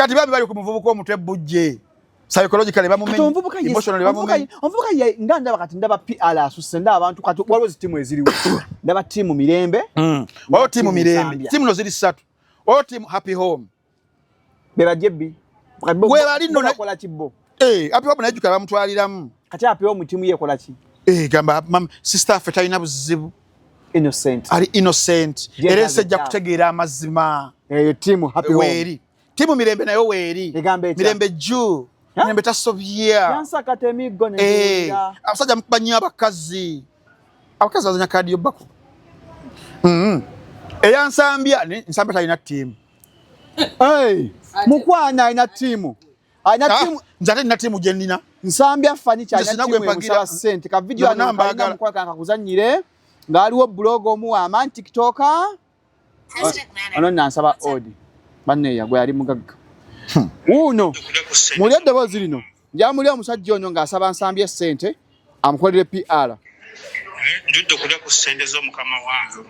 kati babi bali ku muvubuka omutwe bujje psychologically emotionally omuvubuka ye ndaba kati ndaba PR asusse ndaba abantu kati waliwo zitimu eziriwo ndaba timu mirembe waliwo timu mirembe timu no ziri 3 waliwo timu happy home bebajebbi we bali no nakola kibbo happy home najuka bamutwaliramu kati happy home timu yekola ki gamba sister affe talina buzibu innocent ali innocent era ensejja kutegeera amazima timu happy home timu mirembe nayo weeri mirembe juu mirembe tasobya yansakata emiggo n'enjulira abasajja mukubanya abakazi bazanya kadi yobbako eyansambya nsambya talina tiimu mukwana alina tiimu nze ate nina tiimu gye nnina nsambya fanicha alina tiimu emusaba ssente ka video anambaga mukwaka kakuzanyire ng'aliwo blog omuwama tiktoka ano nansaba odi banneya gwe yali mugagga uno muli eddoboozi lino njamuli omusajja ono ng'asaba nsambye ssente amukolere PR njudde okulya ku ssente z'omukama wange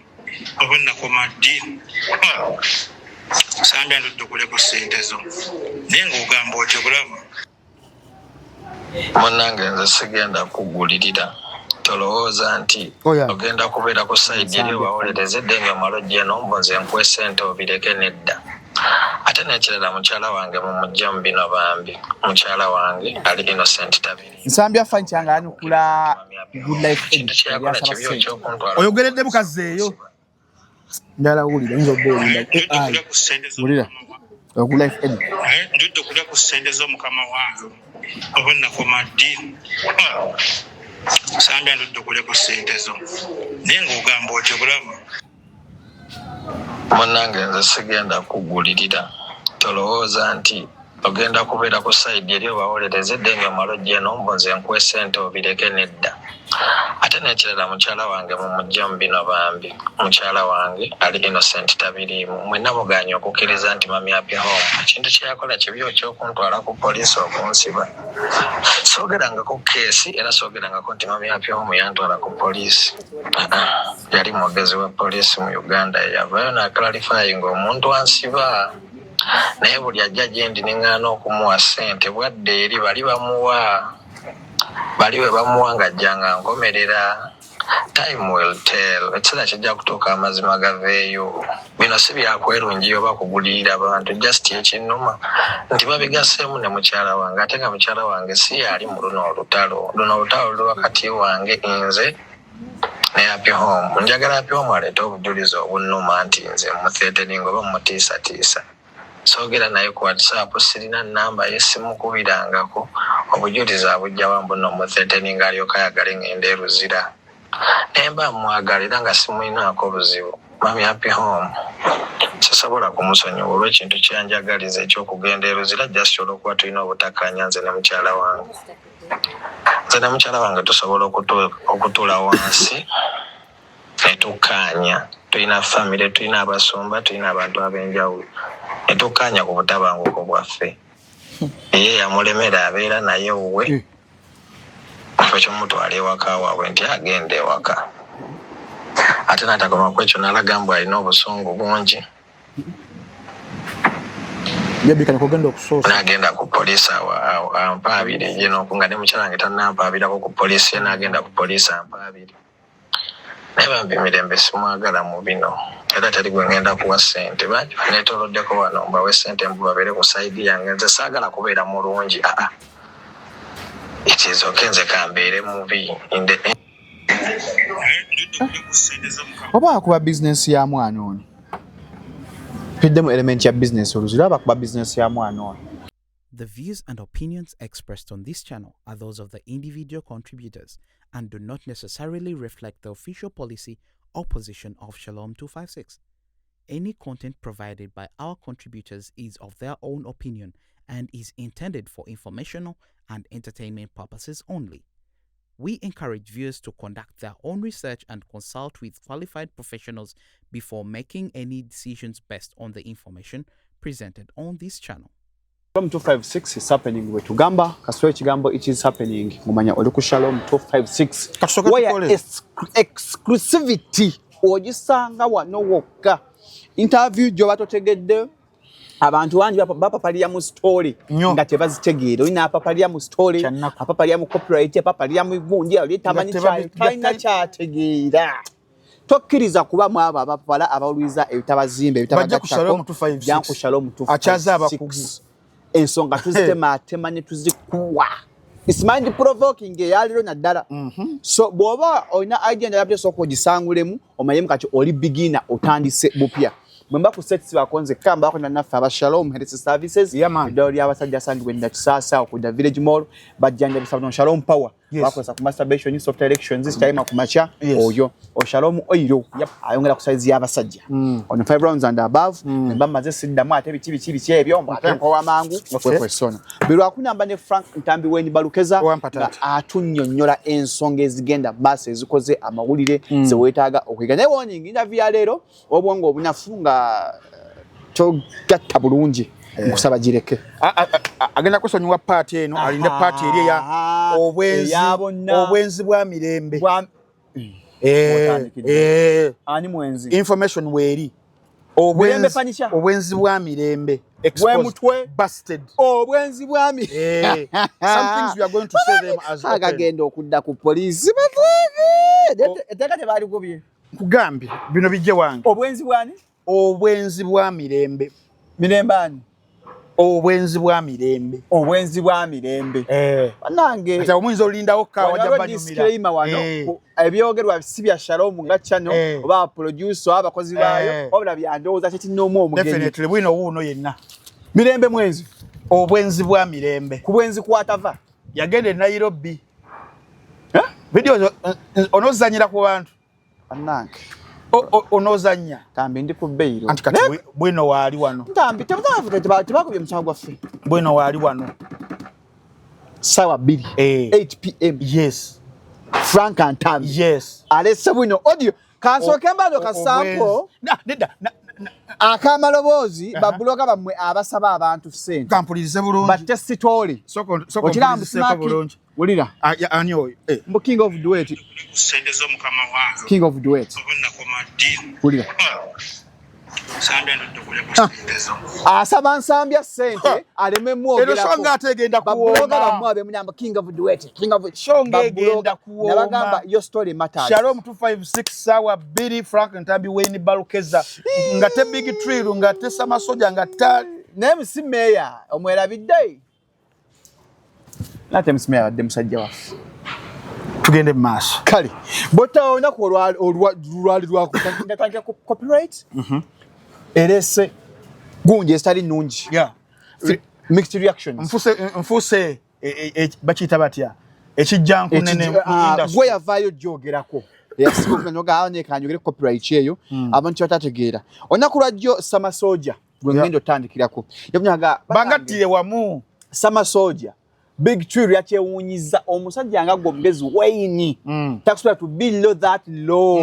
oba nakoma ddi sambya njudde okulya ku ssente zo naye ng'ogamba oti obulamu munnange nze sigenda kugulirira tolowooza nti ogenda kubeera ku sayidi eri obawolereza eddenga malojja n'ombunze nkuwe ssente obireke nedda ate n'ekirala mukyala wange mumujja mu bino bambi mukyala wange ali innocent tabiri nsambya fani kyanga yanukula good life ekintu kyakola kibi okyokuntwala oyogeredde mukazi eyo njala wulira nzo boli wulira good life ed njudde okulya ku ssente z'omukama wange oba nakoma ddi sambya njudde okulya ku ssente zo naye ng'ogamba oti obulamu munnange nze sigenda kugulirira tolowooza nti ogenda kubeera ku sayidi eri obawolereza eddenga malojja n'ombunze nkuwe ssente obireke nedda ate n'ekirala mukyala wange mumujja mu bino bambi mukyala wange ali innocent tabiriimu mwenna muganya okukkiriza nti mami happy home ekintu kyeyakola kibi okyokuntwala ku poliisi okunsiba soogerangako keesi era soogerangako nti mami happy home yantwala ku poliisi yali mwogezi wa poliisi mu Uganda yavayo n'aclarifying omuntu ansiba naye buli ajja gye ndi neŋŋaana okumuwa ssente bwadde eri bali we bamuwa ng'ajjanga nkomerera time will tell ekiseera kijja kutuuka amazima gaveeyo bino si byakwerungiyo oba kugulirira abantu just ekinnuma nti babigaseemu ne mukyala wange ate nga mukyala wange si yali mu luno olutalo luli wakati wange nze ne happy home njagala happy home aleete obujulizi obunnuma nti nze mutheeteringa oba mutiisatiisa soogera naye ku WhatsApp sirina nnamba y'essimu kubirangako obujulizi abujja wambu n'omutheeteringa alyoka ayagale ng'enda eruzira naye mba mwagala era nga simulinaako buzibu mami happy home sisobola kumusonyiwa olw'ekintu kyanjagaliza ekyokugenda eruzira just olw'okuba tulina obutakkaanya nze ne mukyala wange nze ne mukyala wange tusobola okutuula wansi ne tukkaanya tulina famire tulina abasumba tulina abantu ab'enjawulo ne tukkaanya ku butabanguko bwaffe ye yamulemera abeera naye wuwe ekyomutwala ewaka waabwe nti agenda ewaka ate n'atakoma ku ekyo n'alaga mbu alina obusungu bungi n'agenda ku poliisi ampaabire ye nga ne mukyala wange tannampaabirako ku poliisi ye n'agenda ku poliisi ampaabire naye bambi mirembe simwagala mu bino era teri gwe ngenda kuwa ssente bangi baneetoloddeko wano mbawe ssente mbu babeere ku sayidi yange nze saagala kubeera mulungi ekizoke nze kambeere mubi oba akuba bizinesi ya mwana ono piddemu element ya bizinesi oluzira oba akuba bizinesi ya mwana ono. The views and opinions expressed on this channel are those of the individual contributors and do not necessarily reflect the official policy or position of Shalom 256. Any content provided by our contributors is of their own opinion and is intended for informational and entertainment purposes only. We encourage viewers to conduct their own research and consult with qualified professionals before making any decisions based on the information presented on this channel. Shalom 256 is happening with Ugamba. Kaswe Chigambo, it is happening. Mumanya Oluku Shalom 256. Where exclusivity ojisanga wano woka. Interview Jobato Tegede. abantu bangi bapapalira mu story nga tebazitegeera olina apapalira mu story apapalira mu copyright apapalira mu gundi olitamanyi kyalina kyategeera tokkiriza kuba mu abo abapala abaluiza ebitabazimbe ebitabagatako Shalom 256 ensonga tuzitema ne tuzikuwa it's mind provoking yaliro naddala so bwoba olina idea ndabye soko gisangulemu omayemu kati oli beginner otandise bupya Mwemba ku sets bakonze kamba bako naffe aba Shalom Health Services doli abasajja sandi wenda kisasa okuda Village Mall bajjanja bisabno Shalom Power bakosa ku masturbation soft directions this time akumacha oyo o Shalom oyo ayongera ku size y'abasajja on 5 rounds and above mwemba maze siddamu ate bichi ebyombo ate ko wamangu kwesona biro akunyamba ne Frank Ntambi weni balukeza atunnyonnyola ensonga ezigenda base ezikoze amawulire ze wetaaga okwiganya warning interview ya lero obwongo obunafunga togatta bulungi nkusaba gireke agenda kusonyiwa party eno alinde party eri ya obwenzi bwa mirembe ani mwenzi information weri obwenzi bwa mirembe exposed busted obwenzi bwa mirembe some things we are going to say them as agagenda okudda ku police batwege eteka tebali gobye kugambi bino bijje wange obwenzi bwani obwenzi bwa mirembe mirembani obwenzi bwa mirembe banange ata omunzo olindawo kawa jabanyumira wano ebyogerwa sibya Shalom nga channel oba producer abakozi bayo obula byandoza kiti nomu omugenyi definitely bwino wuno yenna mirembe mwenzi obwenzi bwa mirembe kubwenzi kwatava yagende Nairobi video onozanyira ku bantu banange onozanya tambi ndi ku beiro anti kati bwino wali wano tambi tebakubye musango gwaffe bwino wali wano sawa 8 pm yes Frank Ntambi yes alessa bwino audio kansoke mbado kasampo akamalobozi babuloga bamwe abasaba abantu sente kampulirize bulungi batte story soko bulungi ulira ani oyo mbo king of duet sente zo mukama wange king of duet obonna komadi ulira sande ndo kule kusendezo asaba nsambya sente aleme muogera ko shonga ategenda kuwoma bamwe abe munyamba king of duet king of shonga egenda kuwoma nabagamba your story matters Shalom 256 sawa Billy Frank Ntambi weni balukeza ngate big tree ngate sama soja ngata name simeya omwera bidde nate msimeya wadde musajja wafu tugende maso kali bota onako olwali lwako ndatangira copyright erese gunje stali nungi mixed reactions mfuse bachita batya ekijjanku nene industry gwe yavayo jogerako yasibuka noga ane kanyogere copyright yeyo abantu batategeera onako lwajjo sama soja gwe ngendo tandikirako yabunyaga bangatire wamu sama soja big tree yakyewunyiza omusajja nga gwo mugezi waini takusula to below that low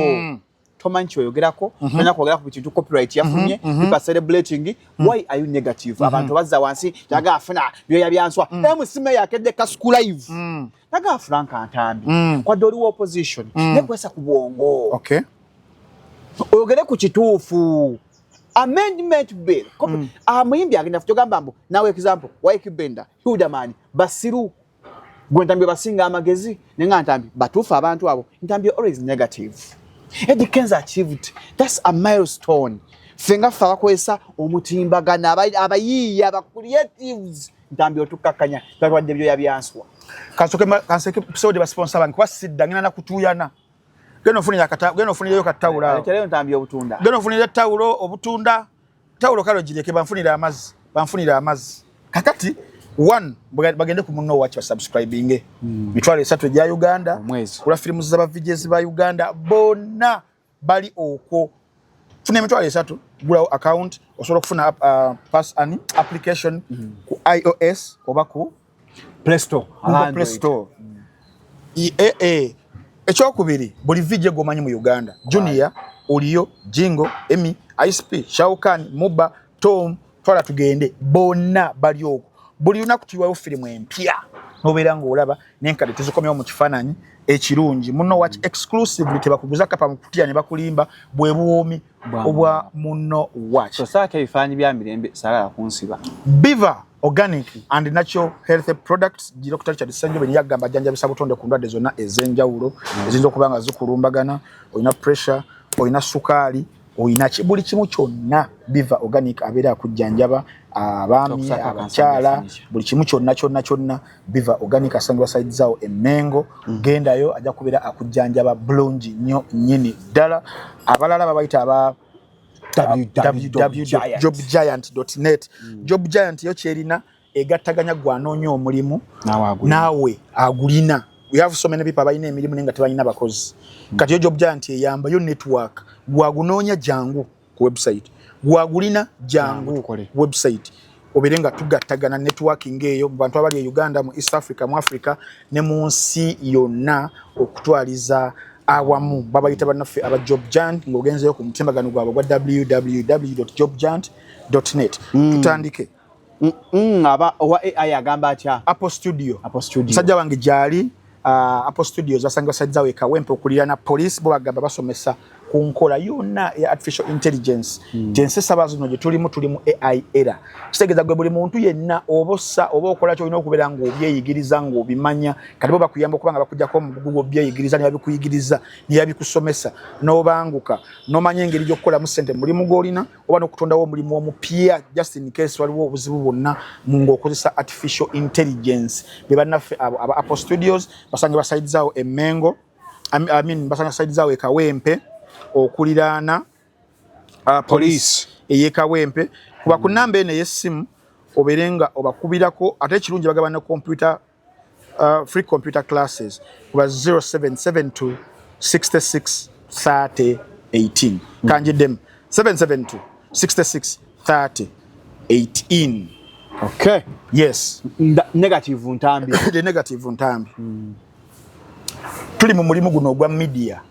tomanchi oyogerako nanya kwogera ku kintu copyright yafunye people celebrating why are you negative abantu bazza wansi yaga afuna byo yabyanswa emusime yakedde ka school live yaga Frank Ntambi kwa doli opposition ne kwesa ku bwongo okay oyogere ku kituufu amendment bill amuyimbi agenda kutogamba mbo nawe example Wyke Benda Hudaman Basiru Ntambi basinga amagezi nenga Ntambi batufa abantu abo Ntambi always negative Eddie Kenza achieved that's a milestone fenga fa bakwesa omutimbagana abayiyi creatives Ntambi otukakanya twawadde byo yabyanswa kanseke episode ba sponsor bank kwasidda ngina na kutuyana geno funira yo katawula lero Ntambi obutunda geno funira tawulo obutunda tawulo kalo jireke banfunira amazi kakati one bagende ku munno wacha subscribing mitwale 3 ja Uganda kula filmu za bavijezi ba Uganda bona bali oko funa mitwale 3 gula account osobola kufuna pass an application ku iOS oba ku Play Store ekyokubiri buli vije gomanyi mu Uganda Junior Oliyo Jingo Emi ISP Shaukan Muba Tom twala tugende bona bali oko buli unaku tuwayo filmu empya nobeera ng'olaba n'enkadde tezikomyewo mu kifaananyi ekirungi muno watch exclusively tebakuguza kapa mu kutya ne bakulimba bwe buwoomi obwa muno watch tosaako ebifaananyi bya mirembe salala kunsiba Biva Organic and Natural Health Products Dr. Richard Ssenjobe bwe yagamba ajjanjabisa butonde ku ndwadde zonna ez'enjawulo eziyinza okuba nga zikulumbagana olina pressure olina sukaali olina buli kimu kyonna Biva Organic abeera akujjanjaba abaami abakyala buli kimu kyonna Biva Organic asangibwa side zaawo Emmengo gendayo ajja kubeera akujjanjaba bulungi nnyo nnyini ddala abalala babayita aba www.jobgiant.net Job Giant yo kyerina egattaganya gwanoonya omulimu naawe agulina. We have so many people abalina emirimu nenga tebalina bakozi kati yo Job Giant eyamba yo network gwagunoonya jangu ku website gwagulina jangu website oberenga tugattagana networking eyo mu bantu abali e Uganda mu East Africa mu Africa ne mu nsi yonna okutwaliza awamu babayita bannaffe aba Job Giant ng'ogenzeyo ku mutimbagano gwabwe gwa www.jobgiant.net tutandike aba owa AI agamba atya Apple Studio musajja wange gyali Apple Studios asanga side zawe Kawempe okulira na police bo bagamba basomesa ku nkola yonna ya artificial intelligence tense sabazo no tulimu AI era kitegeza gwe buli muntu yenna obossa oba okola kyo olina okubeera ng'obyeyigiriza ng'obimanya kati bo bakuyamba okubanga bakujjako mu Google byeyigiriza ne babikuyigiriza ne yabikusomesa n'obanguka n'omanya engeri gy'okukola mu ssente mulimu gw'olina oba n'okutondawo omulimu omupya just in case waliwo obuzibu bwonna ng'okozesa artificial intelligence be bannaffe aba Apple Studios basange baside zaawo Emmengo basanga side zaawo e Kawempe okuliraana police eyekawempe kuba ku namba ene yessimu oberenga obakubirako ate kirungi bagaba ne computer free computer classes kuba 0772 66 30 18 kanjidem 772 66 30 18 okay yes negative ntambi the negative ntambi tuli mu mulimu guno ogwa media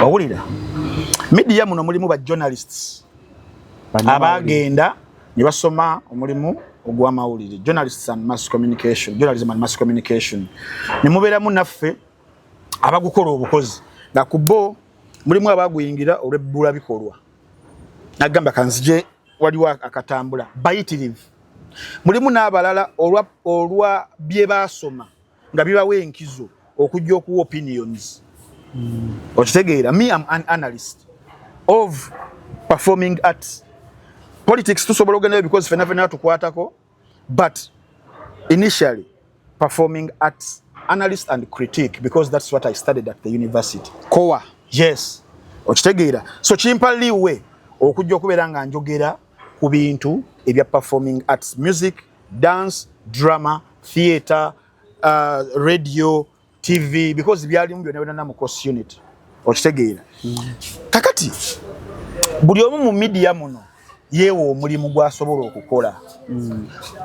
Wawulira media muno mulimu ba journalists abagenda ne basoma omulimu ogwa mawulire journalists and mass communication journalism and mass communication ne mubeeramu naffe abagukola obukozi nga kubo mulimu abaguyingira olwebbula bikolwa nagamba kanzije waliwo akatambula bayitirivu mulimu n'abalala olwa bye basoma nga bibawa enkizo okujja okuwa opinions okitegeera me am an analyst of performing arts politics tusobola ogendayo because fena tukwatako but initially performing arts analyst and critique because that's what I studied at the university kowa yes okitegeera so kimpaliwe okujja okubeera nga njogera ku bintu ebya performing arts music dance drama theatre radio TV because byalimu byonna na mu course unit okitegeera kakati buli omu mu media muno yeewo omulimu gwasobola okukola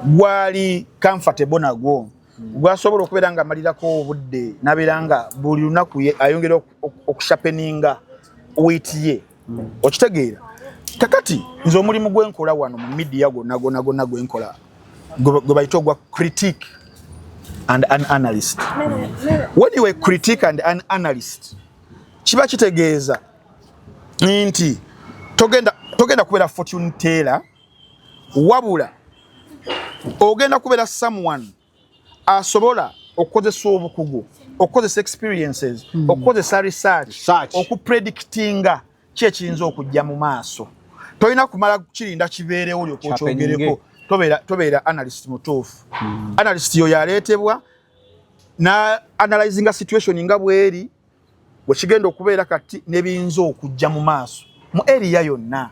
gwali comfortable nagwo gwasobola okubeera nga amalirako obudde nabeera nga buli lunaku ayongera okushapeninga witiye okitegeera kakati nze omulimu gwenkola wano mu media gonna gwenkola gwe bayita ogwa critique and an analyst. When you are a critic and an analyst, kiba kitegeeza nti togenda kubeera fortune teller wabula ogenda kubeera someone asobola okukozesa obukugu okukozesa experiences okukozesa research okupredictinga ki ekiyinza okujja mu maaso tolina kumala kirinda kibeerewo olyokokyogereko tobeera analyst mutuufu analyst yo yaleetebwa na analyzing a situation nga bweri bwekigenda okubeera kati nebiyinza okujja mu maaso mu area yonna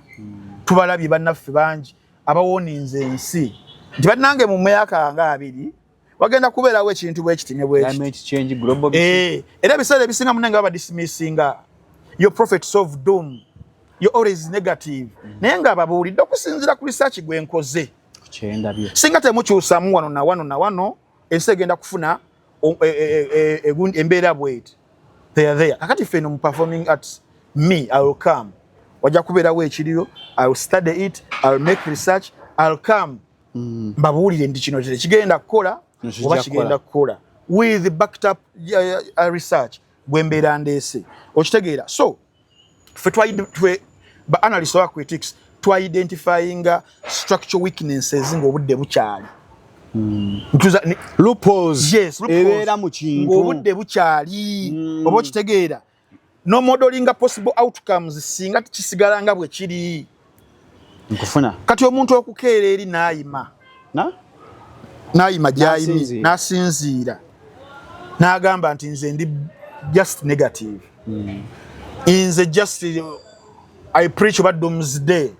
tubalabye bannaffe bangi abawoninze ensi nti bannange mu myaka nga 2 wagenda kubeerawo ekintu bwekitine bwekiti era ebiseera ebisinga munange baba dismissinga your prophets of doom you're always negative naye nga ababuulidde okusinziira ku research gwenkoze singa temukyusamu wano na wano ensi egenda kufuna embeera bweti there akati feno mu performing arts me I will come wajja kubeerawo ekiriyo I will study it I will make research I will come mbabuulire ndi kino kigenda kukola oba kigenda kukola with backed up research bwembeera ndeese okitegeera. So ffe ba analysts wa critics to identifying structural weaknesses ng'obudde bukyali. Loopholes. Yes, ebeera mu kintu ng'obudde bukyali oba okitegeera. No modeling possible outcomes singa kisigala nga bwe kiri. Nkufuna. Kati omuntu okukeera eri n'ayima. N'ayima gy'ayimi n'asinziira. N'agamba nti nze ndi just negative. Nze just I preach about doomsday.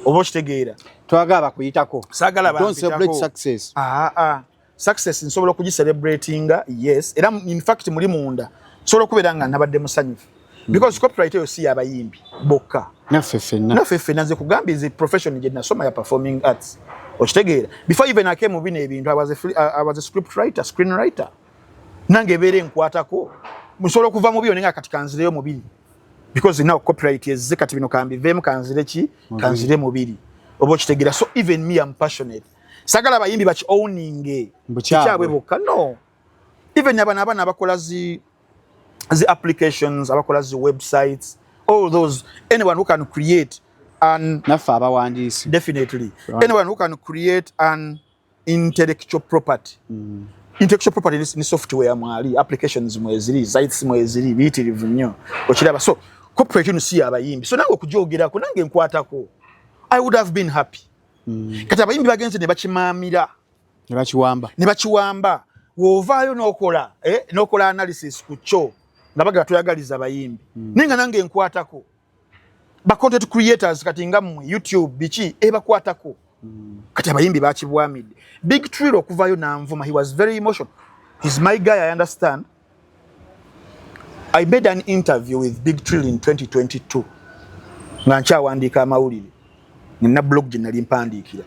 Oba okitegeera. Twagala kuyitako. Saagala don't celebrate success. Success nsobola okugicelebratinga, yes. Era in fact muli munda. Sobola okubeera nga nabadde musanyufu. Because copyright yo si abayimbi bokka. Naffe ffenna nze kugamba is a profession gye nasoma ya performing arts. Okitegeera. Before even I came mu bino ebintu I was a script writer, screenwriter. Nange ebeera enkwatako. Musobola okuva mu byo nenga kati kanzireyo mubiri. Because now copyright is kati bino kambiveemu kanzire ki kanzire mubiri. Oba okitegeera. So even me I'm passionate. Sagala abayimbi baki owning kyabwe bokka. No. Even abana abakola the applications, abakola the websites, all those, anyone who can create an definitely anyone who can create an intellectual property. Intellectual property ni software mwali, applications mweziri, sites mweziri, bitirivu nnyo okiraba. So copyright si abayimbi. So nange okujogerako nange nkwatako, I would have been happy. Kati abayimbi bagenze ne bakimaamira ne bakiwamba wovaayo n'okola analysis ku kyo nga bagala tuyagaliza abayimbi. Ninga nange nkwatako ba content creators kati nga mu YouTube biki bakwatako. Kati abayimbi bakibwamidde. Big Trill okuvaayo n'anvuma, he was very emotional. He's my guy, I understand. I made an interview with Big Trill in 2022 nga nkyawandiika amawulire nina blog gye nali mpandiikira.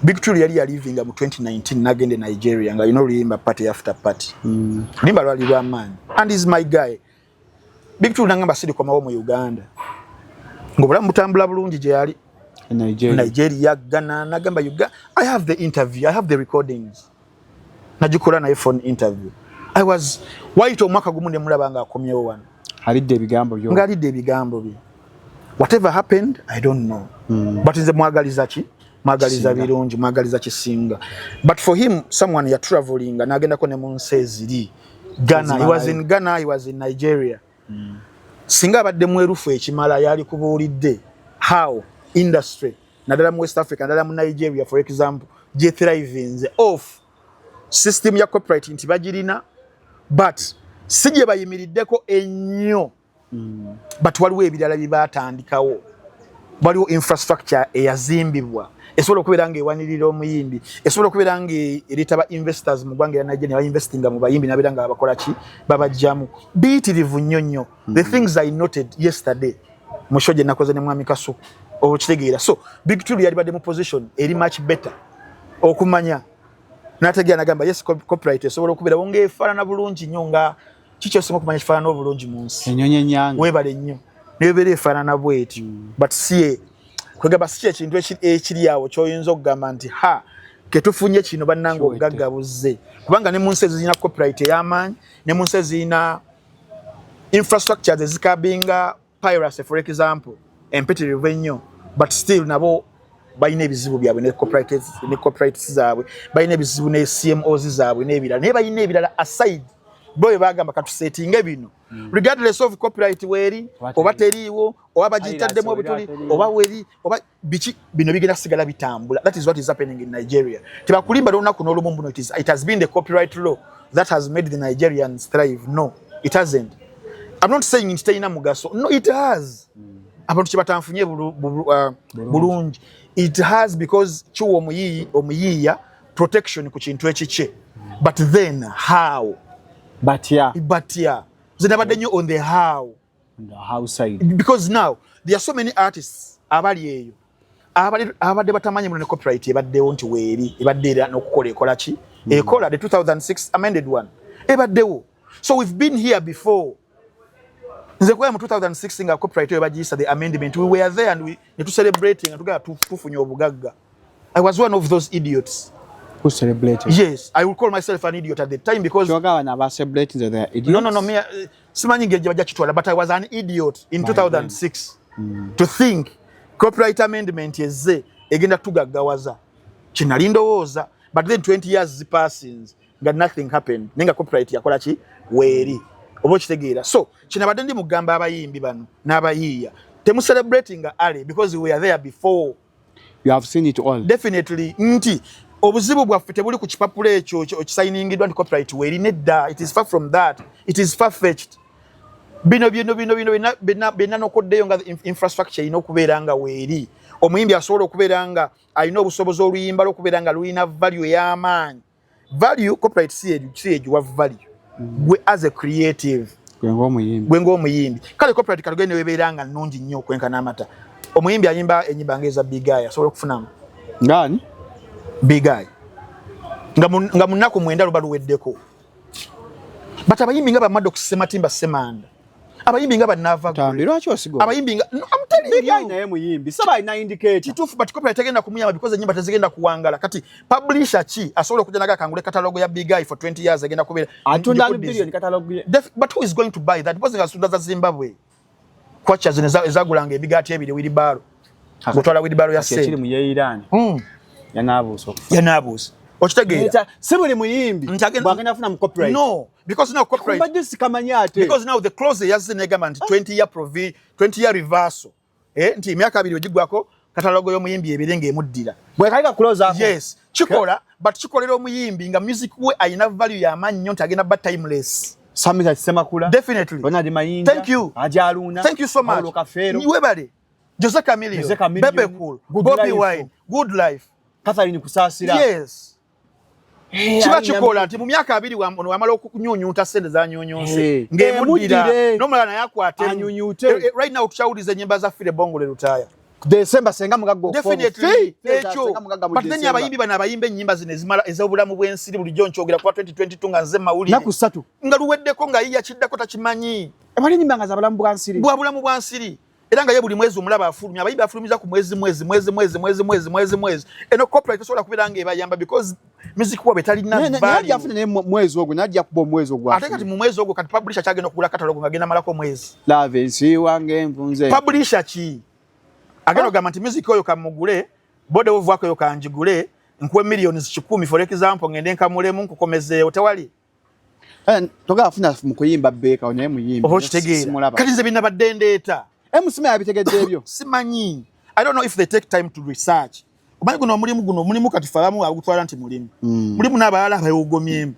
Big Trill yali leaving mu 2019 nagende Nigeria nga luyimba party after party. Limba lwali lw'amaanyi. And he's my guy. Big Trill nangamba siri komawo mu Uganda ng'obulamu butambula bulungi gye yali Nigeria, Ghana, nagamba Uganda. I have the interview, I have the recordings. Najikola na phone interview. I was white omwaka gumu ne mulaba nga akomyewo wano. Alidde ebigambo byo. Ngalidde ebigambo bye. Whatever happened, I don't know. But nze mwagaliza ki? Mwagaliza birungi, mwagaliza kisinga. But for him, someone ya traveling nagenda ko ne mu nsi eziri. Ghana, he was in Ghana, he was in Nigeria. Singa abadde mwerufu ekimala yali kubuulidde how industry nadala mu West Africa nadala mu Nigeria for example je thriving off system ya copyright nti bagirina but sije bayimiriddeko ennyo. But waliwo ebirala bibatandikawo, waliwo infrastructure eyazimbibwa esobola okubeera nga ewanirira omuyimbi, esobola okubeera nga ereeta investors mu ggwanga lya Nigeria bainvestinga mu bayimbi nabeera nga bakola ki babajjamu biyitirivu nnyo nnyo. The things I noted yesterday mu show gye nakoze ne Mwami Kasuku okitegeera. So Big Trill yali badde mu position eri much better okumanya n'ategeera nagamba yes copyright esobola okubeera wonga efaanana bulungi nnyo nga kiki osinga okumanya kifaanana obulungi mu nsi ennyonyi ennyanga weebale nnyo nebeera efaanana bweti. But si kwegamba si ekintu ekiri awo ky'oyinza okugamba nti ketufunye kino bannanga obugaggabuze kubanga ne mu nsi ezirina copyright ey'amaanyi ne mu nsi ezirina infrastructures ezikabinga piracy for example empitirivu ennyo but still nabo balina ebizibu byabwe ne copyrights zaabwe, balina ebizibu ne CMOs zaabwe n'ebirala naye balina ebirala aside boye bagamba katusetinge bino regardless of copyright weeri oba teriiwo oba bagitaddemu obutuli oba weeri oba biki bino bigenda sigala bitambula. That is what is happening in Nigeria. Tebakulimba lunaku n'olumu mbuno it has been the copyright law that has made the Nigerians thrive. No, it hasn't. I'm not saying nti terina mugaso. No, it has. Abantu kibatanfunye bulungi. It has because chiwo omuyiya protection ku kintu ekikye. But then how? But yeah. Zinabadde nnyo on the how. On the how side. Because now there are so many artists abali eyo abadde batamanyi mu copyright ebaddewo nti weeri ebadde era n'okukola ekola ki ekola the 2006 amended one ebaddewo. So we've been here before. Nze kwa mu 2006 nga copyright ebagiyisa the amendment we were there and we ne to celebrating nga tugala tufunye obugagga I was one of those idiots who celebrated. Yes, I would call myself an idiot at the time because no, me simanyi ngeje bajja kitwala, but I was an idiot in 2006 to think copyright amendment yezze egenda tugaggawaza kinali ndowooza, but then 20 years passing nga nothing happened nenga copyright yakola ki weeri oba okitegeera. So kinabadde ndi mugamba abayimbi bano n'abayiiya temu celebrating Ali because we were there before. You have seen it all. Definitely nti obuzibu bwaffe tebuli ku kipapula ekyo okisainingidwa nti copyright weeri nedda. It is far from that. It is far-fetched. Bino bina nokoddeyo nga infrastructure ino okubeera nga weeri. Omuyimbi asobola okubeera nga alina obusobozi oluyimba lw'okubeera nga lulina value ey'amaanyi. Value copyright si egiwa value. Gwe as a creative. Gwe ng'omuyimbi. Kale copyright kalugende webeera nga nnungi nnyo okwenkana amata. Omuyimbi ayimba enyimba ngeza Big Eye asobola okufunamu. Ngani? Big Eye. Nga munaku mwenda luba luweddeko. But abayimbi nga Maddox Sematimba Semanda. Abayimbi nga Nava. Tambi lwaki osigo? Abayimbi nga I'm telling you. Big Eye naye muyimbi. Saba ina indicate. Kitufu but copyright tegenda kumuyamba because enyimba tezigenda kuwangala. Kati publisher ki asobola okuja naga kangule catalog ya Big Eye for 20 years agenda kubeera. Atunda billion catalog. But who is going to buy that? Because ngasunda za Zimbabwe. Kwacha ezagulanga ebigati ebiri Wilibaro. Gutwala Wilibaro ya sente. Kiri mu Iran. Yanabuso. Okitegeera. Sibuli muyimbi. Bwagenda afuna mu copyright. No, because now copyright. Because now the clause yazze negament 20 year reversal. Nti emyaka abiri ogigwako katalogo y'omuyimbi ebirenge emuddira. Bwe kaika close ako. Yes. Chikola, but chikolera omuyimbi nga music we ayina value ya manyi nnyo agenda but timeless. Samira Semakula. Definitely. Ronald Mayinja. Thank you. Ajaluna. Thank you so much. Webale. Jose Camilio. Bebe Cool. Bobby Wine. Good Life. Catherine Kusasira. Yes. Chiba chikola nti mu myaka abiri wamala okunyunyuta sente za nyonyonse. Ng'emuddira. N'omulala naye akwate. Anyunyute. Right now tukyawuliza ennyimba za Fire Bongo le lutaya. December senga mugago. Definitely. Ekyo. But then abayimbi bana abayimba ennyimba zino ezimala ez'obulamu bw'ensiri bulijjo nkyogera kwa 2022 nga nze mawulire. Naku 3. Nga luweddeko nga yiya kiddako takimanyi. Ebali ennyimba nga za bulamu bwa nsiri. Bwa bulamu bwa nsiri. Era nga ye buli mwezi omulaba afulumya abayimbi afulumiza ku mwezi. Eno copyright esobola kubeera nga ebayamba because music wabwe talina value. Nadi afuna ne mwezi ogwo nadi akuba omwezi ogwo. Ate kati mu mwezi ogwo kati publisher kyagenda okugula katalogo nga agenda malako mwezi. Lave si wange envunze. Publisher ki? Agenda ogamba nti music oyo kamugule, bode ovu wako yo kanjigule, nkuwe millions 10 for example ngende nkamulemu nkukomezeewo tewali. Toga afuna mu kuyimba beka onye muyimbi. Oho kitegeera. Kati nze binabadde ndeeta. Emusime yabitegedde ebyo. Simanyi. I don't know if they take time to research. Kumanyi guno mulimu kati falamu agutwala nti mulimu. Mulimu n'abalala abeewogomyemu.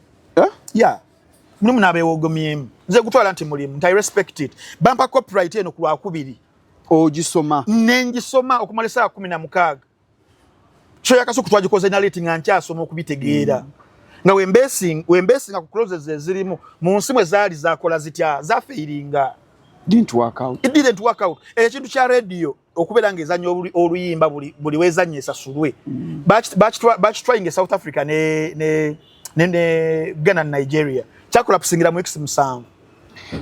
Yeah. Mulimu n'abeewogomyemu. Nze gutwala nti mulimu. I respect it. Bampa copyright eno ku lwakubiri. Ogisoma. Nengisoma okumala essaawa 16. Kyo yakaso kutwagikoze narrating nga nkyasoma okubitegeera. Nga wembesinga ku clauses ezirimu mu nsi mwe zaali zakola zitya zafeiringa. Didn't work out. It didn't work out. Ekintu kya radio okubeera ng'ezannya oluyimba buli wezannya esasulwe. Batch trying South Africa ne Ghana and Nigeria. Kyakola kusingira mu X7.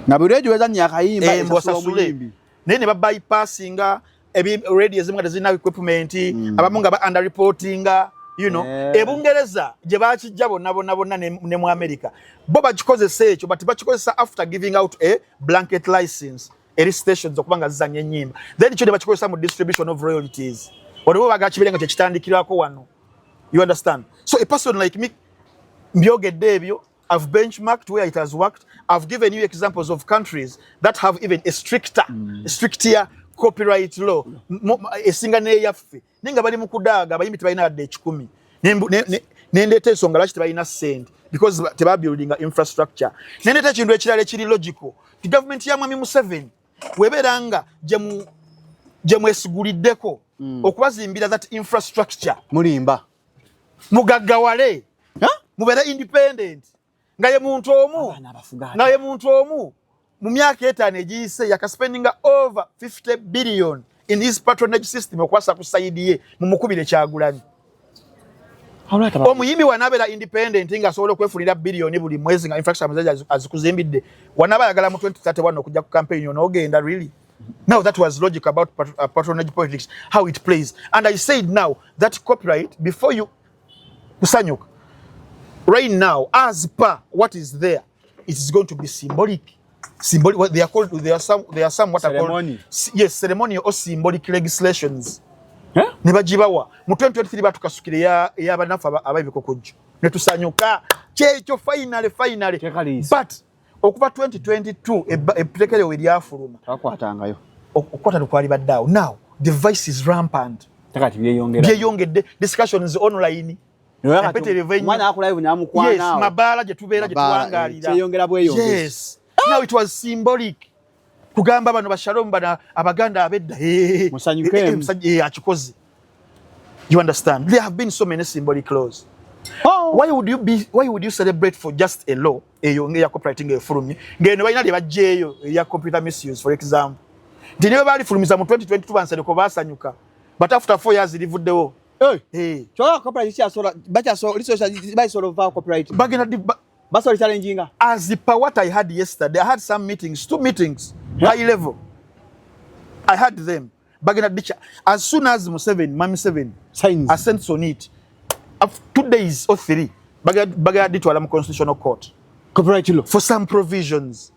Na buli radio wezannya akayimba esasule. Ne babypassinga radio ezimu nga tezirina equipment abamu nga ba underreportinga. You know, Ebungereza gye bakijja bonna ne mu America. Bo bakikozesa ekyo but bakikozesa after giving out a blanket license eri stations okubanga zizanya ennyimba. Then kyo ne bakikozesa mu distribution of royalties. Waliwo bagakibire nga tekitandikirako wano. You understand? So a person like me mbyogedde ebyo, I've benchmarked where it has worked. I've given you examples of countries that have even a stricter copyright law. Esinga n'eyaffe. Ninga bali mu kudaaga abayimbi tebalina wadde 10. Nendeeta ensonga lwaki tebalina ssente because tebabuildinga infrastructure. Nendeeta ekintu ekirala ekiri logical. The government ya Mwami Museveni webeera nga gye mwesiguliddeko okubazimbira that infrastructure. Mulimba. Mugaggawale. Mubeere independent. Nga ye muntu omu. Mu myaka 5 egiyise yakaspendinga over 50 billion in his patronage system okwasa ku side ye mu mukubire Kyagulanyi. Omuyimbi wanabeera independent nga asobola okwefulira billion buli mwezi nga infrastructure azikuzimbidde. Wanaba yagala mu 2031 okujja ku campaign ono ogenda really. Now that was logic about patronage politics, how it plays. And I said now that copyright, before you kusanyuka, right now, as per what is there, it is going to be symbolic. Symbolic. What they are called, there are some what ceremony. Are called, yes, ceremonial or symbolic legislations. Nebajibawa mu 2023 batukasukire ya banafa ababikokojo netusanyuka kyekyo finally but okuva 2022 epitekere we lyafuluma takwatangayo okwata tukwali baddawo. Now the device is rampant takati byeyongedde discussions online mwana akula nyamukwana yes mabala je tubeera je tuwangalira kyeyongera bweyongedde yes now it was symbolic kugamba bano bashalom bana abaganda abedda musanyuke akikozi. You understand? There have been so many symbolic laws. Why would you celebrate for just a law ya copyrighting efulumye ngeno balina lebajeyo ya computer misuse for example ndine bali fulumiza mu 2022 bansale ko basanyuka but after 4 years livuddewo choka copyright ya sola bacha so research by sort of copyright bagina basori challenging as per what I had yesterday. I had some meetings, 2 meetings, high level. I had them. Bagina dicha. As soon as Mami 7 signs assents on it, after 2 days or 3, Bagina did to Alam Constitutional Court. Copyright law for some provisions.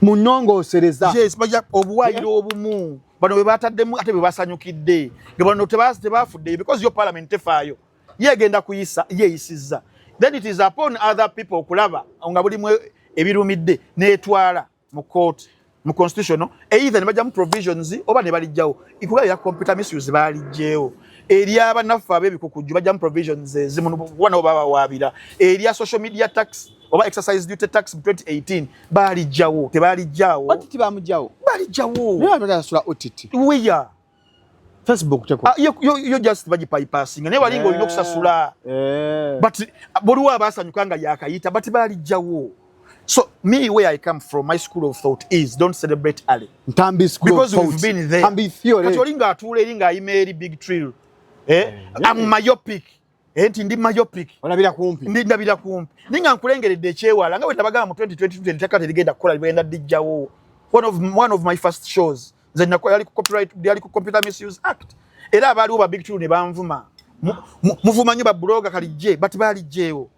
Munongo sereza. Yes, baja obuwairo obumu. Bano we batademu ate be basanyukidde. Ngabano tebafudde because your parliament efayo. Ye genda kuyisa ye isiza. Then it is upon other people kulaba nga buli mwe ebirumidde netwala mu court mu constitutional either ne baja mu provisions oba ne balijjawo ikuba ya computer misuse balijjewo eriya banafu abebikukujju baja mu provisions zimu bwana obaba wabira eriya social media tax oba exercise duty tax 2018 balijjawo tebalijjawo what tibamujjawo balijjawo ne bana sura OTT wiya Facebook teko you just baji bypassing ne walingo olina okusasula but boluwa abasanyuka nga yakayita but balijjawo. So me where I come from, my school of thought is don't celebrate early. Ntambi school because of thought. We've been there. Ntambi theory. Katolinga atulinga email big trill. I'm myopic. Ndi myopic. Olabira kumpi. Ndi ndabira kumpi. Ninga nkulengeredde kyewala nga wetabaga mu 2022 ntakate ligenda kola libenda dijjawo. One of my first shows. Then yali copyright yali computer misuse act. Era abali oba big trill ne banvuma. Muvuma nyo ba blogger kalijje but balijjewo.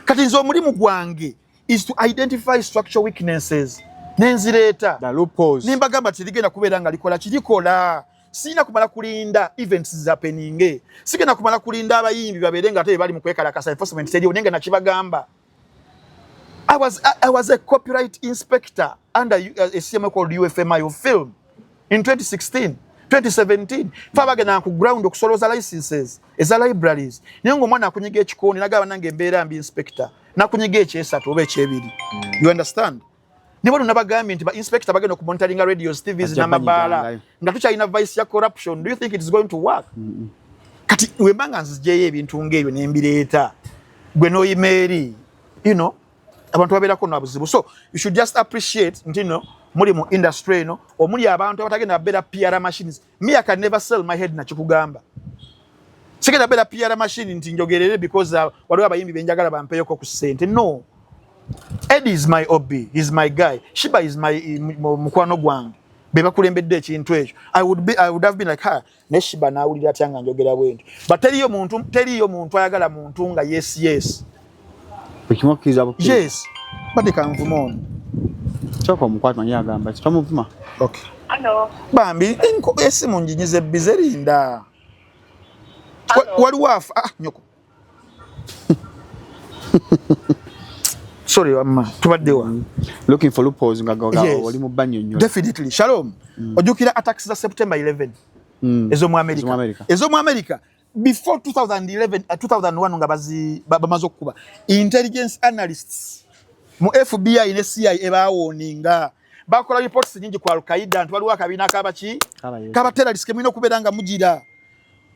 Kati nzo omulimu gwange is to identify structural weaknesses nenzireta the loopholes nimbagamba tiligenda kubeera nga likola kirikola sina kumala kulinda events happening sigenda kumala kulinda abayimbi babeere nga ate bali mu kwekalakasa enforcement teri nenga nakibagamba. I was a copyright inspector under a CMA called UFMI of film in 2016 2017 fabagena ku ground okusoloza licenses eza libraries nyengo mwana akunyiga ekikoni nagaba nange embeera mbi inspector nakunyiga ekyesatu oba ekyebiri. You understand? Nibo nabagambye nti ba inspector bagenda ku monitoring radios TVs na mabala nga tukyalina vice ya corruption. Do you think it is going to work? Kati wembanga nzijeyo ebintu ngeyo nembireeta gwe no email abantu babeerako nabuzibu. So you should just appreciate muli mu industry omuli abantu abatagenda better PR machines. Me I can never sell my head na chikugamba. Sigenda better PR machine nti njogerere because waliwo abayimbi benjagala bampeyoko ku sente. No. Eddie is my hobby. He's my guy. Shiba is my mukwano gwange. Beba kulembedde ekintu ekyo. I would have been like her. Ne Shiba nawulira atyanga njogera bwenti. But teriyo muntu ayagala muntu nga yes. Yes. But they can move Choko mukwatu manya agamba kitamuvuma. Okay. Hello. Bambi esimu njinyize bizerinda. Waliwo nyoko. Sorry mama tubaddewa. Looking for loopholes ngaga wali mu banyo nnyo. Definitely. Shalom. Ojukira attacks za September 11. Ezo mu America. Before 2011 2001 nga bamazo kuba intelligence analysts mu FBI ne CIA ebawoninga bakola reports nyingi kwa Al-Qaeda nti waliwo akabina kaba terrorists kemino kuberanga mujira.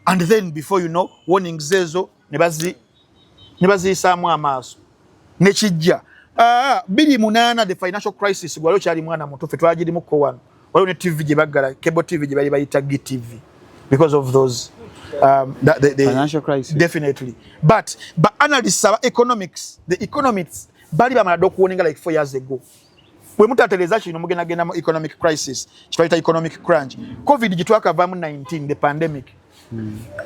And then before you know warnings ezo ne bazisaamu amaaso ne kijja 2008 the financial crisis gwalo kyali mwana muto fe twagiri mu ko wano waliwo ne TV gye bagala cable TV gye bali bayita GTV because of those the financial crisis. Definitely. But analysts economics, the economics bali bamala dokuoninga like 4 years ago. bwe mutatereza kino mugenda mu economic crisis kibaita economic crunch. COVID gitwakavamu 19 the pandemic.